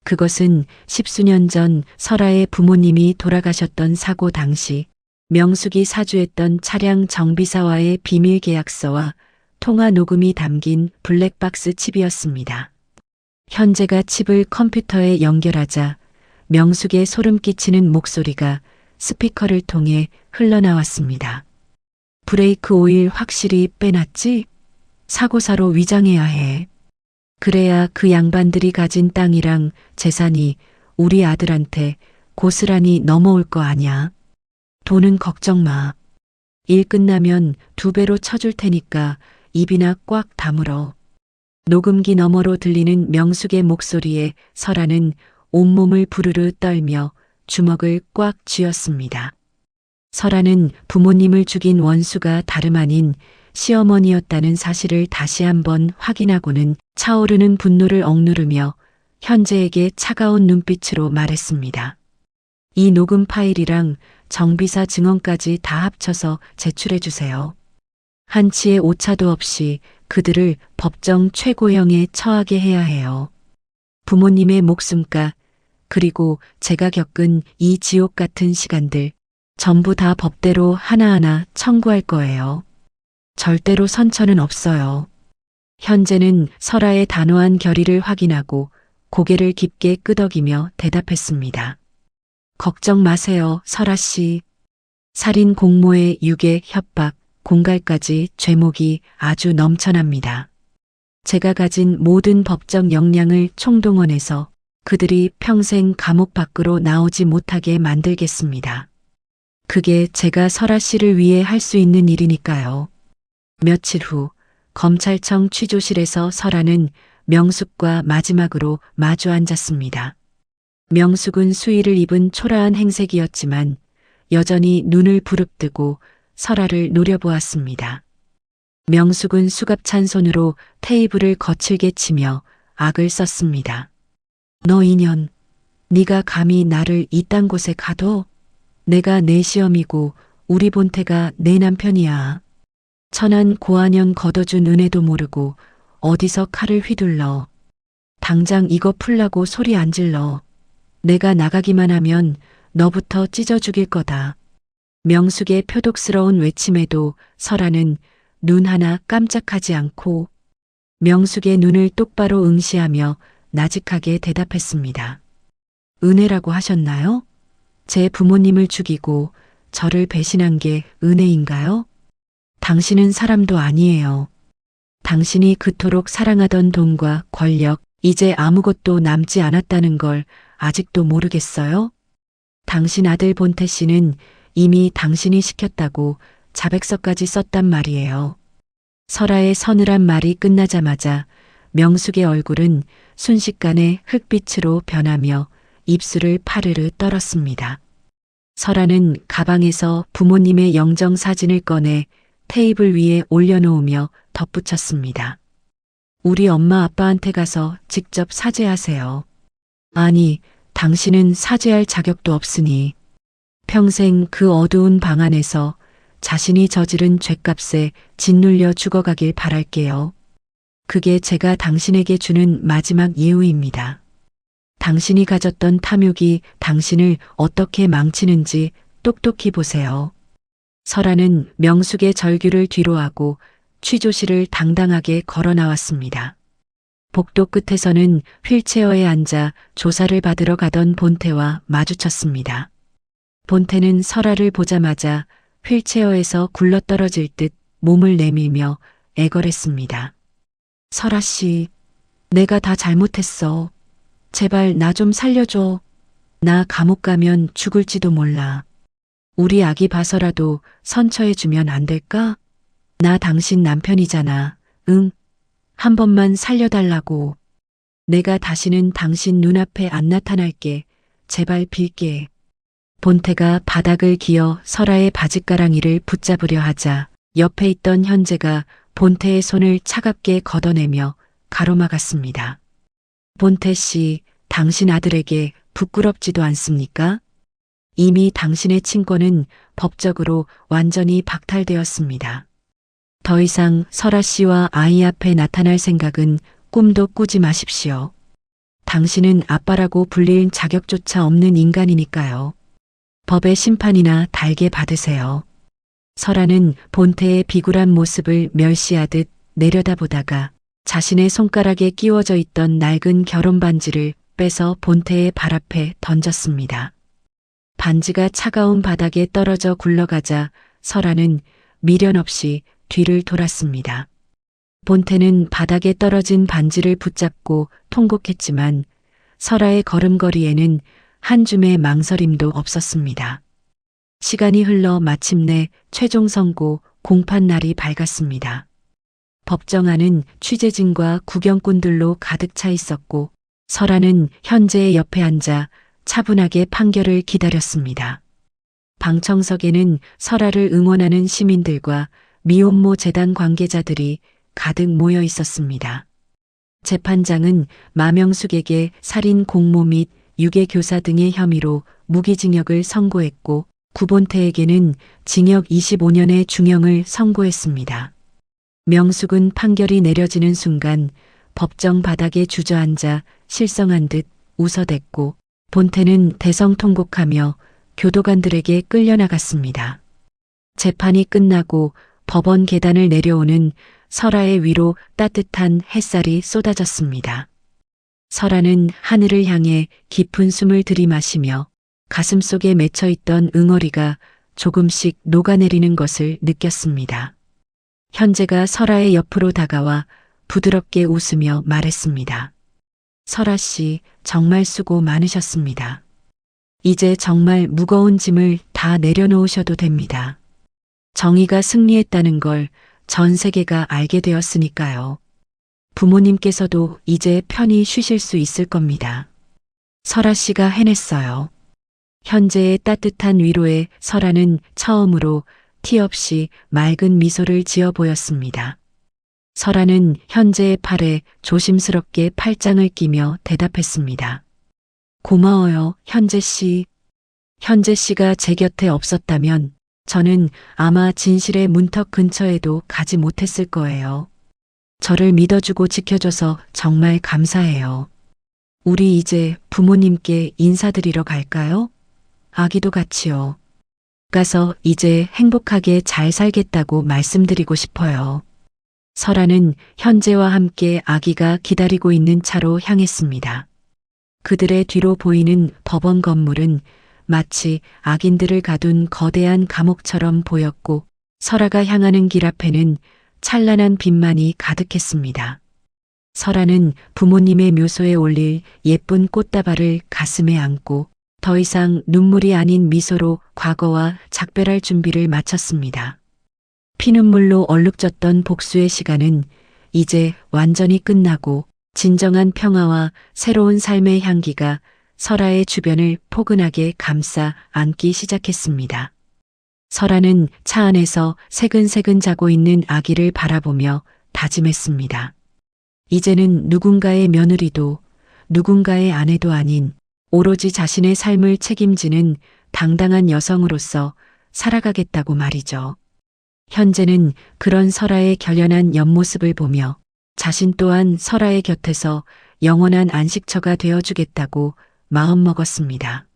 그것은 10수년 전 설아의 부모님이 돌아가셨던 사고 당시 명숙이 사주했던 차량 정비사와의 비밀 계약서와 통화 녹음이 담긴 블랙박스 칩이었습니다. 현재가 칩을 컴퓨터에 연결하자 명숙의 소름 끼치는 목소리가 스피커를 통해 흘러나왔습니다. 브레이크 오일 확실히 빼놨지? 사고사로 위장해야 해. 그래야 그 양반들이 가진 땅이랑 재산이 우리 아들한테 고스란히 넘어올 거 아냐. 돈은 걱정 마. 일 끝나면 2배로 쳐줄 테니까 입이나 꽉 다물어. 녹음기 너머로 들리는 명숙의 목소리에 설아는 온몸을 부르르 떨며 주먹을 꽉 쥐었습니다. 설아는 부모님을 죽인 원수가 다름 아닌 시어머니였다는 사실을 다시 한번 확인하고는 차오르는 분노를 억누르며 현재에게 차가운 눈빛으로 말했습니다. 이 녹음 파일이랑 정비사 증언까지 다 합쳐서 제출해 주세요. 한치의 오차도 없이 그들을 법정 최고형에 처하게 해야 해요. 부모님의 목숨가 그리고 제가 겪은 이 지옥 같은 시간들 전부 다 법대로 하나하나 청구할 거예요. 절대로 선처는 없어요. 현재는 설아의 단호한 결의를 확인하고 고개를 깊게 끄덕이며 대답했습니다. 걱정 마세요, 설아 씨. 살인 공모의 유괴, 협박, 공갈까지 죄목이 아주 넘쳐납니다. 제가 가진 모든 법적 역량을 총동원해서 그들이 평생 감옥 밖으로 나오지 못하게 만들겠습니다. 그게 제가 설아 씨를 위해 할 수 있는 일이니까요. 며칠 후 검찰청 취조실에서 설아는 명숙과 마지막으로 마주 앉았습니다. 명숙은 수의를 입은 초라한 행색이었지만 여전히 눈을 부릅뜨고 설아를 노려보았습니다. 명숙은 수갑찬 손으로 테이블을 거칠게 치며 악을 썼습니다. 너 이년, 네가 감히 나를 이딴 곳에 가둬? 내가 내 시험이고 우리 본태가 내 남편이야. 천한 고아년 걷어준 은혜도 모르고 어디서 칼을 휘둘러. 당장 이거 풀라고 소리 안 질러. 내가 나가기만 하면 너부터 찢어 죽일 거다. 명숙의 표독스러운 외침에도 설아는 눈 하나 깜짝하지 않고 명숙의 눈을 똑바로 응시하며 나직하게 대답했습니다. 은혜라고 하셨나요? 제 부모님을 죽이고 저를 배신한 게 은혜인가요? 당신은 사람도 아니에요. 당신이 그토록 사랑하던 돈과 권력, 이제 아무것도 남지 않았다는 걸 아직도 모르겠어요? 당신 아들 본태 씨는 이미 당신이 시켰다고 자백서까지 썼단 말이에요. 설아의 서늘한 말이 끝나자마자 명숙의 얼굴은 순식간에 흑빛으로 변하며 입술을 파르르 떨었습니다. 설아는 가방에서 부모님의 영정 사진을 꺼내 테이블 위에 올려놓으며 덧붙였습니다. 우리 엄마 아빠한테 가서 직접 사죄하세요. 아니, 당신은 사죄할 자격도 없으니 평생 그 어두운 방 안에서 자신이 저지른 죗값에 짓눌려 죽어가길 바랄게요. 그게 제가 당신에게 주는 마지막 예우입니다. 당신이 가졌던 탐욕이 당신을 어떻게 망치는지 똑똑히 보세요. 설아는 명숙의 절규를 뒤로하고 취조실을 당당하게 걸어 나왔습니다. 복도 끝에서는 휠체어에 앉아 조사를 받으러 가던 본태와 마주쳤습니다. 본태는 설아를 보자마자 휠체어에서 굴러떨어질 듯 몸을 내밀며 애걸했습니다. 설아 씨, 내가 다 잘못했어. 제발 나 좀 살려줘. 나 감옥 가면 죽을지도 몰라. 우리 아기 봐서라도 선처해주면 안 될까? 나 당신 남편이잖아. 응. 한 번만 살려달라고. 내가 다시는 당신 눈앞에 안 나타날게. 제발 빌게. 본태가 바닥을 기어 설아의 바짓가랑이를 붙잡으려 하자 옆에 있던 현재가 본태의 손을 차갑게 걷어내며 가로막았습니다. 본태 씨, 당신 아들에게 부끄럽지도 않습니까? 이미 당신의 친권은 법적으로 완전히 박탈되었습니다. 더 이상 설아 씨와 아이 앞에 나타날 생각은 꿈도 꾸지 마십시오. 당신은 아빠라고 불릴 자격조차 없는 인간이니까요. 법의 심판이나 달게 받으세요. 설아는 본태의 비굴한 모습을 멸시하듯 내려다보다가 자신의 손가락에 끼워져 있던 낡은 결혼 반지를 빼서 본태의 발 앞에 던졌습니다. 반지가 차가운 바닥에 떨어져 굴러가자 설아는 미련 없이 뒤를 돌았습니다. 본태는 바닥에 떨어진 반지를 붙잡고 통곡했지만 설아의 걸음걸이에는 한 줌의 망설임도 없었습니다. 시간이 흘러 마침내 최종 선고 공판날이 밝았습니다. 법정안은 취재진과 구경꾼들로 가득 차 있었고 설아는 현재의 옆에 앉아 차분하게 판결을 기다렸습니다. 방청석에는 설아를 응원하는 시민들과 미혼모 재단 관계자들이 가득 모여 있었습니다. 재판장은 마명숙에게 살인 공모 및 유괴 교사 등의 혐의로 무기징역을 선고했고 구본태에게는 징역 25년의 중형을 선고했습니다. 명숙은 판결이 내려지는 순간 법정 바닥에 주저앉아 실성한 듯 웃어댔고 본태는 대성통곡하며 교도관들에게 끌려나갔습니다. 재판이 끝나고 법원 계단을 내려오는 설아의 위로 따뜻한 햇살이 쏟아졌습니다. 설아는 하늘을 향해 깊은 숨을 들이마시며 가슴속에 맺혀있던 응어리가 조금씩 녹아내리는 것을 느꼈습니다. 현재가 설아의 옆으로 다가와 부드럽게 웃으며 말했습니다. 설아 씨, 정말 수고 많으셨습니다. 이제 정말 무거운 짐을 다 내려놓으셔도 됩니다. 정의가 승리했다는 걸 전 세계가 알게 되었으니까요. 부모님께서도 이제 편히 쉬실 수 있을 겁니다. 설아 씨가 해냈어요. 현재의 따뜻한 위로에 설아는 처음으로 티 없이 맑은 미소를 지어 보였습니다. 설아는 현재의 팔에 조심스럽게 팔짱을 끼며 대답했습니다. 고마워요, 현재 씨. 현재 씨가 제 곁에 없었다면 저는 아마 진실의 문턱 근처에도 가지 못했을 거예요. 저를 믿어주고 지켜줘서 정말 감사해요. 우리 이제 부모님께 인사드리러 갈까요? 아기도 같이요. 가서 이제 행복하게 잘 살겠다고 말씀드리고 싶어요. 설아는 현재와 함께 아기가 기다리고 있는 차로 향했습니다. 그들의 뒤로 보이는 법원 건물은 마치 악인들을 가둔 거대한 감옥처럼 보였고 설아가 향하는 길 앞에는 찬란한 빛만이 가득했습니다. 설아는 부모님의 묘소에 올릴 예쁜 꽃다발을 가슴에 안고 더 이상 눈물이 아닌 미소로 과거와 작별할 준비를 마쳤습니다. 피눈물로 얼룩졌던 복수의 시간은 이제 완전히 끝나고 진정한 평화와 새로운 삶의 향기가 설아의 주변을 포근하게 감싸 안기 시작했습니다. 설아는 차 안에서 새근새근 자고 있는 아기를 바라보며 다짐했습니다. 이제는 누군가의 며느리도 누군가의 아내도 아닌 오로지 자신의 삶을 책임지는 당당한 여성으로서 살아가겠다고 말이죠. 현재는 그런 설아의 결연한 옆모습을 보며 자신 또한 설아의 곁에서 영원한 안식처가 되어주겠다고 마음먹었습니다.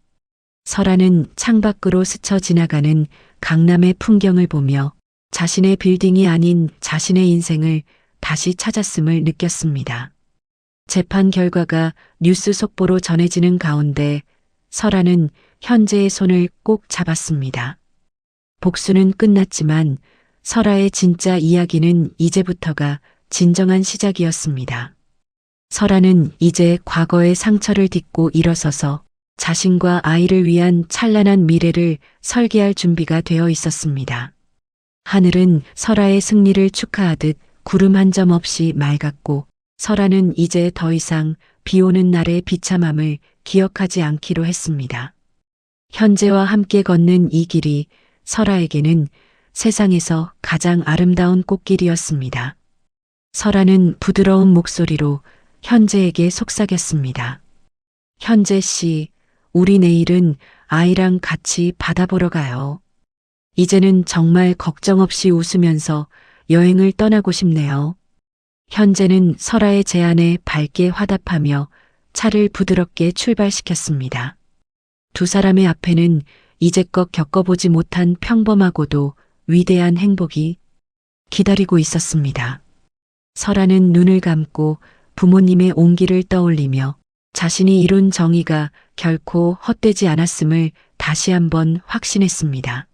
설아는 창밖으로 스쳐 지나가는 강남의 풍경을 보며 자신의 빌딩이 아닌 자신의 인생을 다시 찾았음을 느꼈습니다. 재판 결과가 뉴스 속보로 전해지는 가운데 설아는 현재의 손을 꼭 잡았습니다. 복수는 끝났지만 설아의 진짜 이야기는 이제부터가 진정한 시작이었습니다. 설아는 이제 과거의 상처를 딛고 일어서서 자신과 아이를 위한 찬란한 미래를 설계할 준비가 되어 있었습니다. 하늘은 설아의 승리를 축하하듯 구름 한 점 없이 맑았고 설아는 이제 더 이상 비 오는 날의 비참함을 기억하지 않기로 했습니다. 현재와 함께 걷는 이 길이 설아에게는 세상에서 가장 아름다운 꽃길이었습니다. 설아는 부드러운 목소리로 현재에게 속삭였습니다. 현재 씨, 우리 내일은 아이랑 같이 바다 보러 가요. 이제는 정말 걱정 없이 웃으면서 여행을 떠나고 싶네요. 현재는 설아의 제안에 밝게 화답하며 차를 부드럽게 출발시켰습니다. 두 사람의 앞에는 이제껏 겪어보지 못한 평범하고도 위대한 행복이 기다리고 있었습니다. 설아는 눈을 감고 부모님의 온기를 떠올리며 자신이 이룬 정의가 결코 헛되지 않았음을 다시 한번 확신했습니다.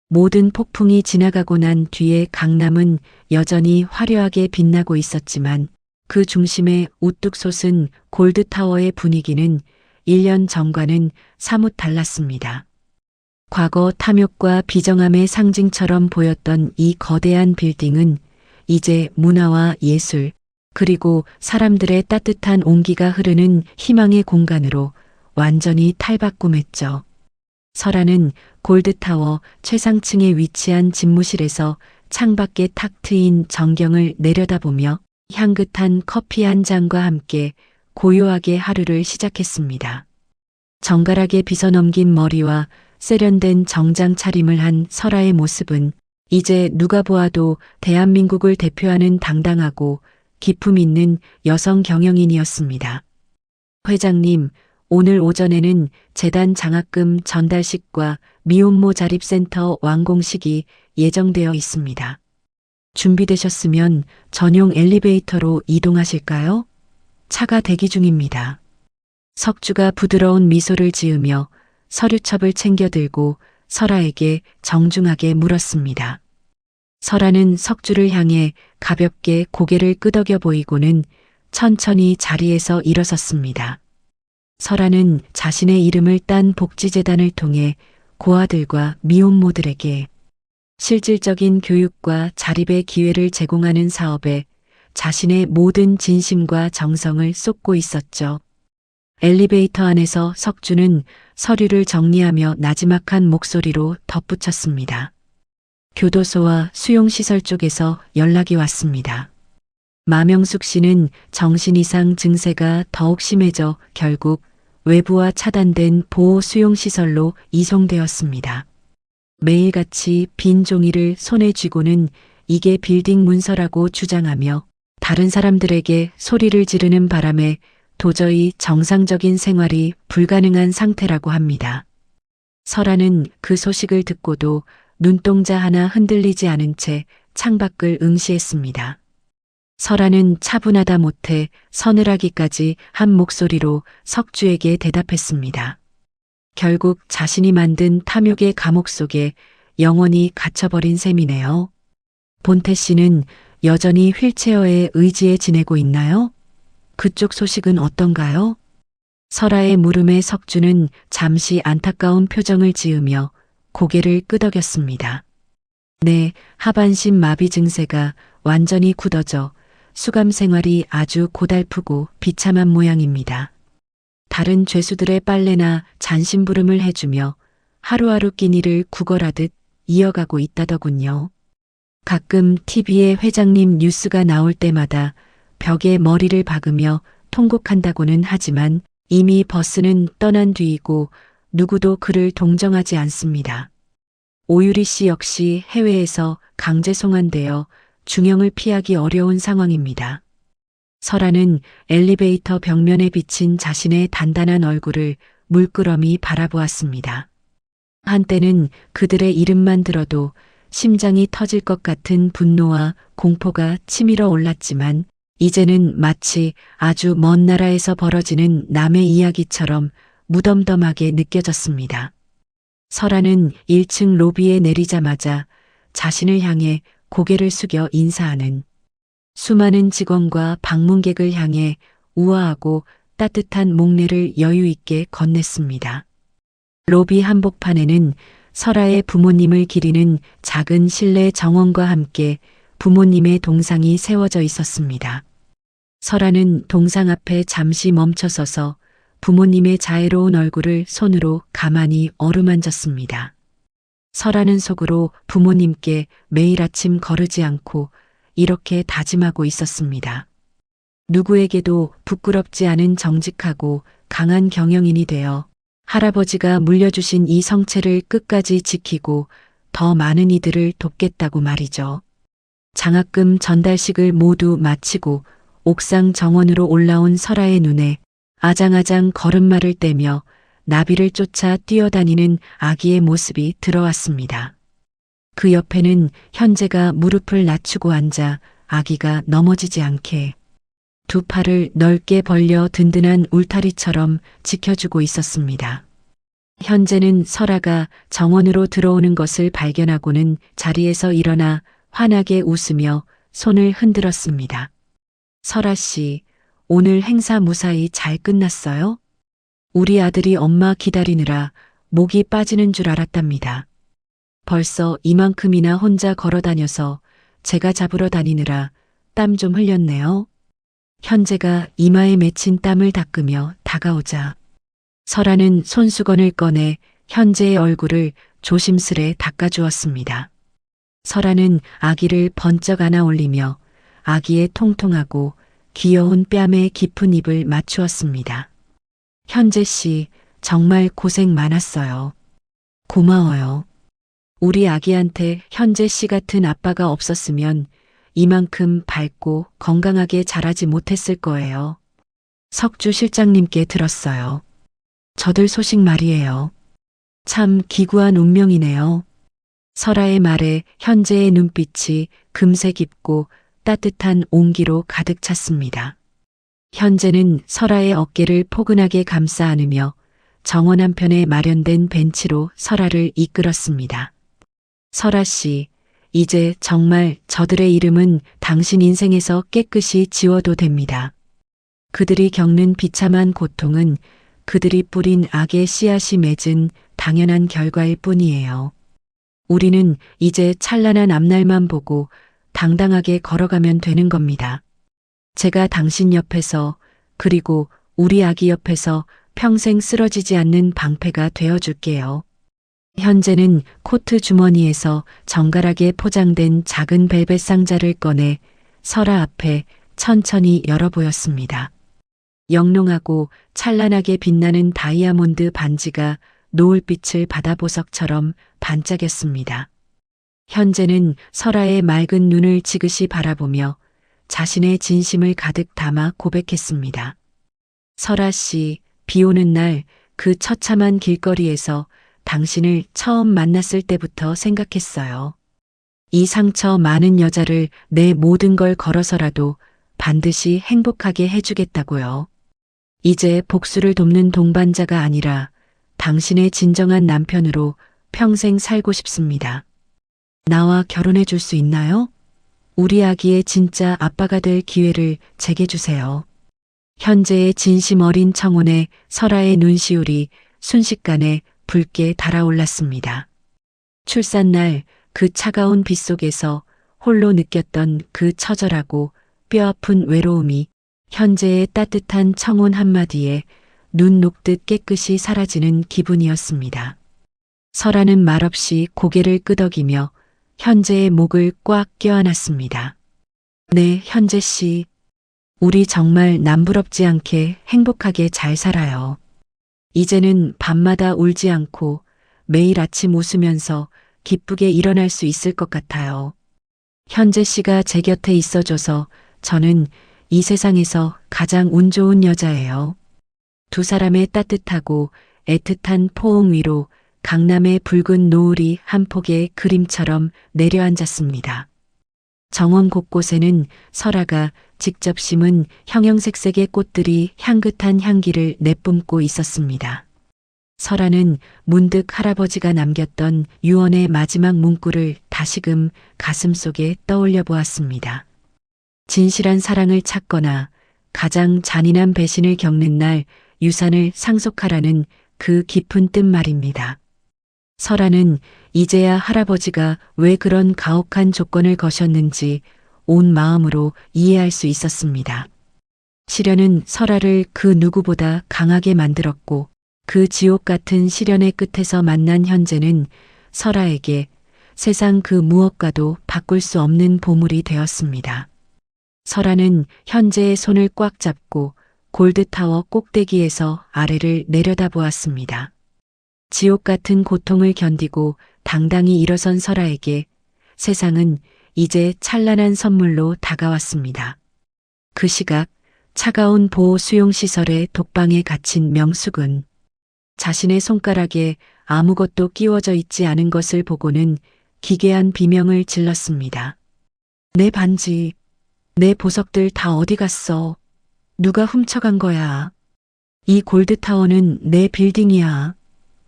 모든 폭풍이 지나가고 난 뒤에 강남은 여전히 화려하게 빛나고 있었지만 그 중심에 우뚝 솟은 골드타워의 분위기는 1년 전과는 사뭇 달랐습니다. 과거 탐욕과 비정함의 상징처럼 보였던 이 거대한 빌딩은 이제 문화와 예술, 그리고 사람들의 따뜻한 온기가 흐르는 희망의 공간으로 완전히 탈바꿈했죠. 설아는 골드타워 최상층에 위치한 집무실에서 창밖에 탁 트인 전경을 내려다보며 향긋한 커피 한 잔과 함께 고요하게 하루를 시작했습니다. 정갈하게 빗어넘긴 머리와 세련된 정장 차림을 한 설아의 모습은 이제 누가 보아도 대한민국을 대표하는 당당하고 기품 있는 여성 경영인이었습니다. 회장님, 오늘 오전에는 재단 장학금 전달식과 미혼모 자립센터 완공식이 예정되어 있습니다. 준비되셨으면 전용 엘리베이터로 이동하실까요? 차가 대기 중입니다. 석주가 부드러운 미소를 지으며 서류첩을 챙겨 들고 설아에게 정중하게 물었습니다. 설아는 석주를 향해 가볍게 고개를 끄덕여 보이고는 천천히 자리에서 일어섰습니다. 설아는 자신의 이름을 딴 복지재단을 통해 고아들과 미혼모들에게 실질적인 교육과 자립의 기회를 제공하는 사업에 자신의 모든 진심과 정성을 쏟고 있었죠. 엘리베이터 안에서 석주는 서류를 정리하며 나지막한 목소리로 덧붙였습니다. 교도소와 수용시설 쪽에서 연락이 왔습니다. 마명숙 씨는 정신 이상 증세가 더욱 심해져 결국 외부와 차단된 보호 수용시설로 이송되었습니다. 매일같이 빈 종이를 손에 쥐고는 이게 빌딩 문서라고 주장하며 다른 사람들에게 소리를 지르는 바람에 도저히 정상적인 생활이 불가능한 상태라고 합니다. 설아는 그 소식을 듣고도 눈동자 하나 흔들리지 않은 채 창밖을 응시했습니다. 설아는 차분하다 못해 서늘하기까지 한 목소리로 석주에게 대답했습니다. 결국 자신이 만든 탐욕의 감옥 속에 영원히 갇혀버린 셈이네요. 본태 씨는 여전히 휠체어에 의지해 지내고 있나요? 그쪽 소식은 어떤가요? 설아의 물음에 석주는 잠시 안타까운 표정을 지으며 고개를 끄덕였습니다. 네, 하반신 마비 증세가 완전히 굳어져 수감 생활이 아주 고달프고 비참한 모양입니다. 다른 죄수들의 빨래나 잔심부름을 해주며 하루하루 끼니를 구걸하듯 이어가고 있다더군요. 가끔 TV에 회장님 뉴스가 나올 때마다 벽에 머리를 박으며 통곡한다고는 하지만 이미 버스는 떠난 뒤이고 누구도 그를 동정하지 않습니다. 오유리 씨 역시 해외에서 강제 송환되어 중형을 피하기 어려운 상황입니다. 설아는 엘리베이터 벽면에 비친 자신의 단단한 얼굴을 물끄러미 바라보았습니다. 한때는 그들의 이름만 들어도 심장이 터질 것 같은 분노와 공포가 치밀어 올랐지만 이제는 마치 아주 먼 나라에서 벌어지는 남의 이야기처럼 무덤덤하게 느껴졌습니다. 설아는 1층 로비에 내리자마자 자신을 향해 고개를 숙여 인사하는 수많은 직원과 방문객을 향해 우아하고 따뜻한 목례를 여유 있게 건넸습니다. 로비 한복판에는 설아의 부모님을 기리는 작은 실내 정원과 함께 부모님의 동상이 세워져 있었습니다. 설아는 동상 앞에 잠시 멈춰서서 부모님의 자애로운 얼굴을 손으로 가만히 어루만졌습니다. 설아는 속으로 부모님께 매일 아침 거르지 않고 이렇게 다짐하고 있었습니다. 누구에게도 부끄럽지 않은 정직하고 강한 경영인이 되어 할아버지가 물려주신 이 성체를 끝까지 지키고 더 많은 이들을 돕겠다고 말이죠. 장학금 전달식을 모두 마치고 옥상 정원으로 올라온 설아의 눈에 아장아장 걸음마를 떼며 나비를 쫓아 뛰어다니는 아기의 모습이 들어왔습니다. 그 옆에는 현재가 무릎을 낮추고 앉아 아기가 넘어지지 않게 두 팔을 넓게 벌려 든든한 울타리처럼 지켜주고 있었습니다. 현재는 설아가 정원으로 들어오는 것을 발견하고는 자리에서 일어나 환하게 웃으며 손을 흔들었습니다. 설아 씨, 오늘 행사 무사히 잘 끝났어요? 우리 아들이 엄마 기다리느라 목이 빠지는 줄 알았답니다. 벌써 이만큼이나 혼자 걸어 다녀서 제가 잡으러 다니느라 땀 좀 흘렸네요. 현재가 이마에 맺힌 땀을 닦으며 다가오자 설아는 손수건을 꺼내 현재의 얼굴을 조심스레 닦아주었습니다. 설아는 아기를 번쩍 안아 올리며 아기의 통통하고 귀여운 뺨에 깊은 입을 맞추었습니다. 현재 씨, 정말 고생 많았어요. 고마워요. 우리 아기한테 현재 씨 같은 아빠가 없었으면 이만큼 밝고 건강하게 자라지 못했을 거예요. 석주 실장님께 들었어요. 저들 소식 말이에요. 참 기구한 운명이네요. 설아의 말에 현재의 눈빛이 금세 깊고 따뜻한 온기로 가득 찼습니다. 현재는 설아의 어깨를 포근하게 감싸 안으며 정원 한편에 마련된 벤치로 설아를 이끌었습니다. 설아 씨, 이제 정말 저들의 이름은 당신 인생에서 깨끗이 지워도 됩니다. 그들이 겪는 비참한 고통은 그들이 뿌린 악의 씨앗이 맺은 당연한 결과일 뿐이에요. 우리는 이제 찬란한 앞날만 보고 당당하게 걸어가면 되는 겁니다. 제가 당신 옆에서 그리고 우리 아기 옆에서 평생 쓰러지지 않는 방패가 되어줄게요. 현재는 코트 주머니에서 정갈하게 포장된 작은 벨벳 상자를 꺼내 설아 앞에 천천히 열어 보였습니다. 영롱하고 찬란하게 빛나는 다이아몬드 반지가 노을빛을 바다보석처럼 반짝였습니다. 현재는 설아의 맑은 눈을 지그시 바라보며 자신의 진심을 가득 담아 고백했습니다. 설아 씨, 비 오는 날 그 처참한 길거리에서 당신을 처음 만났을 때부터 생각했어요. 이 상처 많은 여자를 내 모든 걸 걸어서라도 반드시 행복하게 해주겠다고요. 이제 복수를 돕는 동반자가 아니라 당신의 진정한 남편으로 평생 살고 싶습니다. 나와 결혼해 줄 수 있나요? 우리 아기의 진짜 아빠가 될 기회를 제게 주세요. 현재의 진심 어린 청혼에 설아의 눈시울이 순식간에 붉게 달아올랐습니다. 출산날 그 차가운 빛 속에서 홀로 느꼈던 그 처절하고 뼈아픈 외로움이 현재의 따뜻한 청혼 한마디에 눈 녹듯 깨끗이 사라지는 기분이었습니다. 설아는 말없이 고개를 끄덕이며 현재의 목을 꽉 껴안았습니다. 네, 현재 씨. 우리 정말 남부럽지 않게 행복하게 잘 살아요. 이제는 밤마다 울지 않고 매일 아침 웃으면서 기쁘게 일어날 수 있을 것 같아요. 현재 씨가 제 곁에 있어줘서 저는 이 세상에서 가장 운 좋은 여자예요. 두 사람의 따뜻하고 애틋한 포옹 위로 강남의 붉은 노을이 한 폭의 그림처럼 내려앉았습니다. 정원 곳곳에는 설아가 직접 심은 형형색색의 꽃들이 향긋한 향기를 내뿜고 있었습니다. 설아는 문득 할아버지가 남겼던 유언의 마지막 문구를 다시금 가슴속에 떠올려 보았습니다. 진실한 사랑을 찾거나 가장 잔인한 배신을 겪는 날 유산을 상속하라는 그 깊은 뜻 말입니다. 설아는 이제야 할아버지가 왜 그런 가혹한 조건을 거셨는지 온 마음으로 이해할 수 있었습니다. 시련은 설아를 그 누구보다 강하게 만들었고 그 지옥 같은 시련의 끝에서 만난 현재는 설아에게 세상 그 무엇과도 바꿀 수 없는 보물이 되었습니다. 설아는 현재의 손을 꽉 잡고 골드타워 꼭대기에서 아래를 내려다보았습니다. 지옥 같은 고통을 견디고 당당히 일어선 설아에게 세상은 이제 찬란한 선물로 다가왔습니다. 그 시각 차가운 보호 수용시설의 독방에 갇힌 명숙은 자신의 손가락에 아무것도 끼워져 있지 않은 것을 보고는 기괴한 비명을 질렀습니다. 내 반지, 내 보석들 다 어디 갔어? 누가 훔쳐간 거야? 이 골드타워는 내 빌딩이야.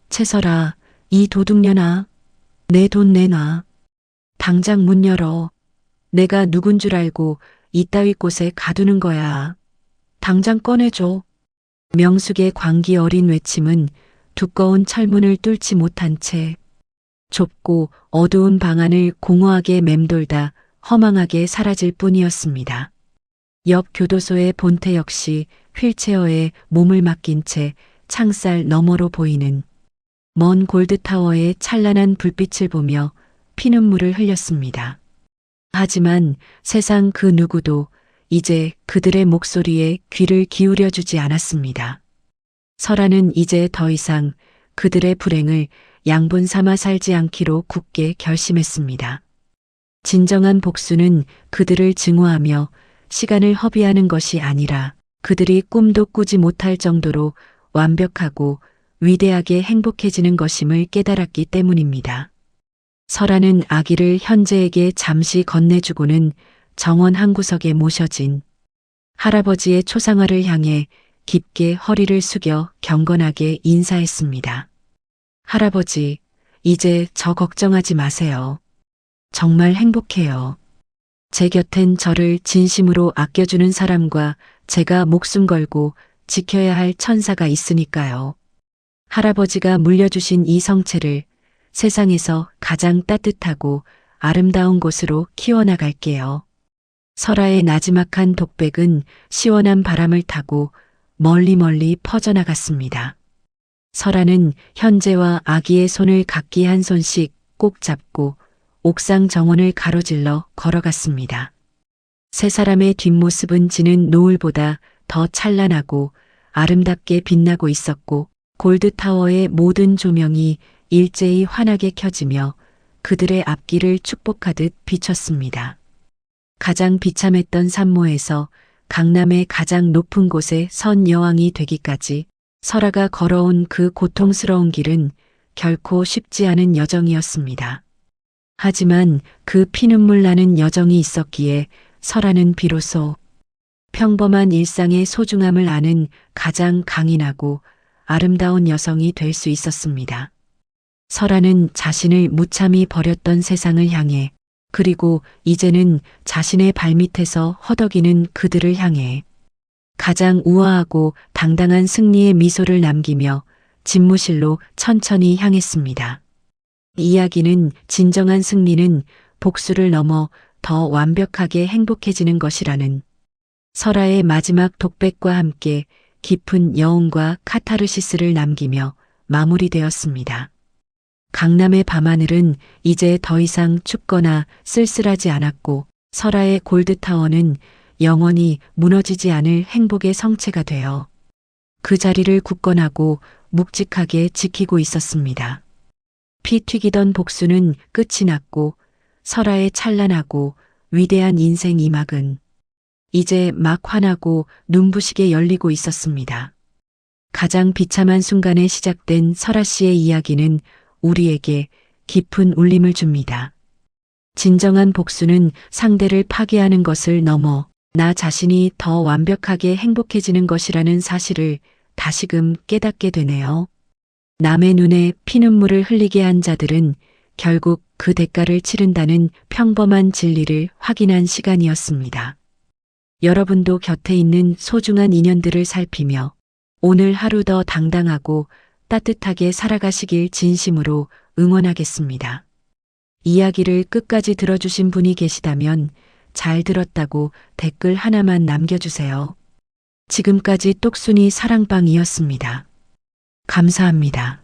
채설아, 이 도둑년아. 내 돈 내놔. 당장 문 열어. 내가 누군 줄 알고 이따위 곳에 가두는 거야. 당장 꺼내줘. 명숙의 광기 어린 외침은 두꺼운 철문을 뚫지 못한 채 좁고 어두운 방 안을 공허하게 맴돌다 허망하게 사라질 뿐이었습니다. 옆 교도소의 본태 역시 휠체어에 몸을 맡긴 채 창살 너머로 보이는 먼 골드타워의 찬란한 불빛을 보며 피눈물을 흘렸습니다. 하지만 세상 그 누구도 이제 그들의 목소리에 귀를 기울여 주지 않았습니다. 설아는 이제 더 이상 그들의 불행을 양분 삼아 살지 않기로 굳게 결심했습니다. 진정한 복수는 그들을 증오하며 시간을 허비하는 것이 아니라 그들이 꿈도 꾸지 못할 정도로 완벽하고 위대하게 행복해지는 것임을 깨달았기 때문입니다. 설아는 아기를 현재에게 잠시 건네주고는 정원 한 구석에 모셔진 할아버지의 초상화를 향해 깊게 허리를 숙여 경건하게 인사했습니다. 할아버지, 이제 저 걱정하지 마세요. 정말 행복해요. 제 곁엔 저를 진심으로 아껴주는 사람과 제가 목숨 걸고 지켜야 할 천사가 있으니까요. 할아버지가 물려주신 이 성체를 세상에서 가장 따뜻하고 아름다운 곳으로 키워나갈게요. 설아의 나지막한 독백은 시원한 바람을 타고 멀리 퍼져나갔습니다. 설아는 현재와 아기의 손을 각기 한 손씩 꼭 잡고 옥상 정원을 가로질러 걸어갔습니다. 세 사람의 뒷모습은 지는 노을보다 더 찬란하고 아름답게 빛나고 있었고 골드타워의 모든 조명이 일제히 환하게 켜지며 그들의 앞길을 축복하듯 비쳤습니다. 가장 비참했던 산모에서 강남의 가장 높은 곳에 선 여왕이 되기까지 설아가 걸어온 그 고통스러운 길은 결코 쉽지 않은 여정이었습니다. 하지만 그 피눈물 나는 여정이 있었기에 설아는 비로소 평범한 일상의 소중함을 아는 가장 강인하고 아름다운 여성이 될 수 있었습니다. 설아는 자신을 무참히 버렸던 세상을 향해 그리고 이제는 자신의 발밑에서 허덕이는 그들을 향해 가장 우아하고 당당한 승리의 미소를 남기며 집무실로 천천히 향했습니다. 이야기는 진정한 승리는 복수를 넘어 더 완벽하게 행복해지는 것이라는 설아의 마지막 독백과 함께 깊은 여운과 카타르시스를 남기며 마무리되었습니다. 강남의 밤하늘은 이제 더 이상 춥거나 쓸쓸하지 않았고 설아의 골드타워는 영원히 무너지지 않을 행복의 성체가 되어 그 자리를 굳건하고 묵직하게 지키고 있었습니다. 피 튀기던 복수는 끝이 났고 설아의 찬란하고 위대한 인생 이막은 이제 막 환하고 눈부시게 열리고 있었습니다. 가장 비참한 순간에 시작된 설아 씨의 이야기는 우리에게 깊은 울림을 줍니다. 진정한 복수는 상대를 파괴하는 것을 넘어 나 자신이 더 완벽하게 행복해지는 것이라는 사실을 다시금 깨닫게 되네요. 남의 눈에 피눈물을 흘리게 한 자들은 결국 그 대가를 치른다는 평범한 진리를 확인한 시간이었습니다. 여러분도 곁에 있는 소중한 인연들을 살피며 오늘 하루 더 당당하고 따뜻하게 살아가시길 진심으로 응원하겠습니다. 이야기를 끝까지 들어주신 분이 계시다면 잘 들었다고 댓글 하나만 남겨주세요. 지금까지 똑순이 사랑방이었습니다. 감사합니다.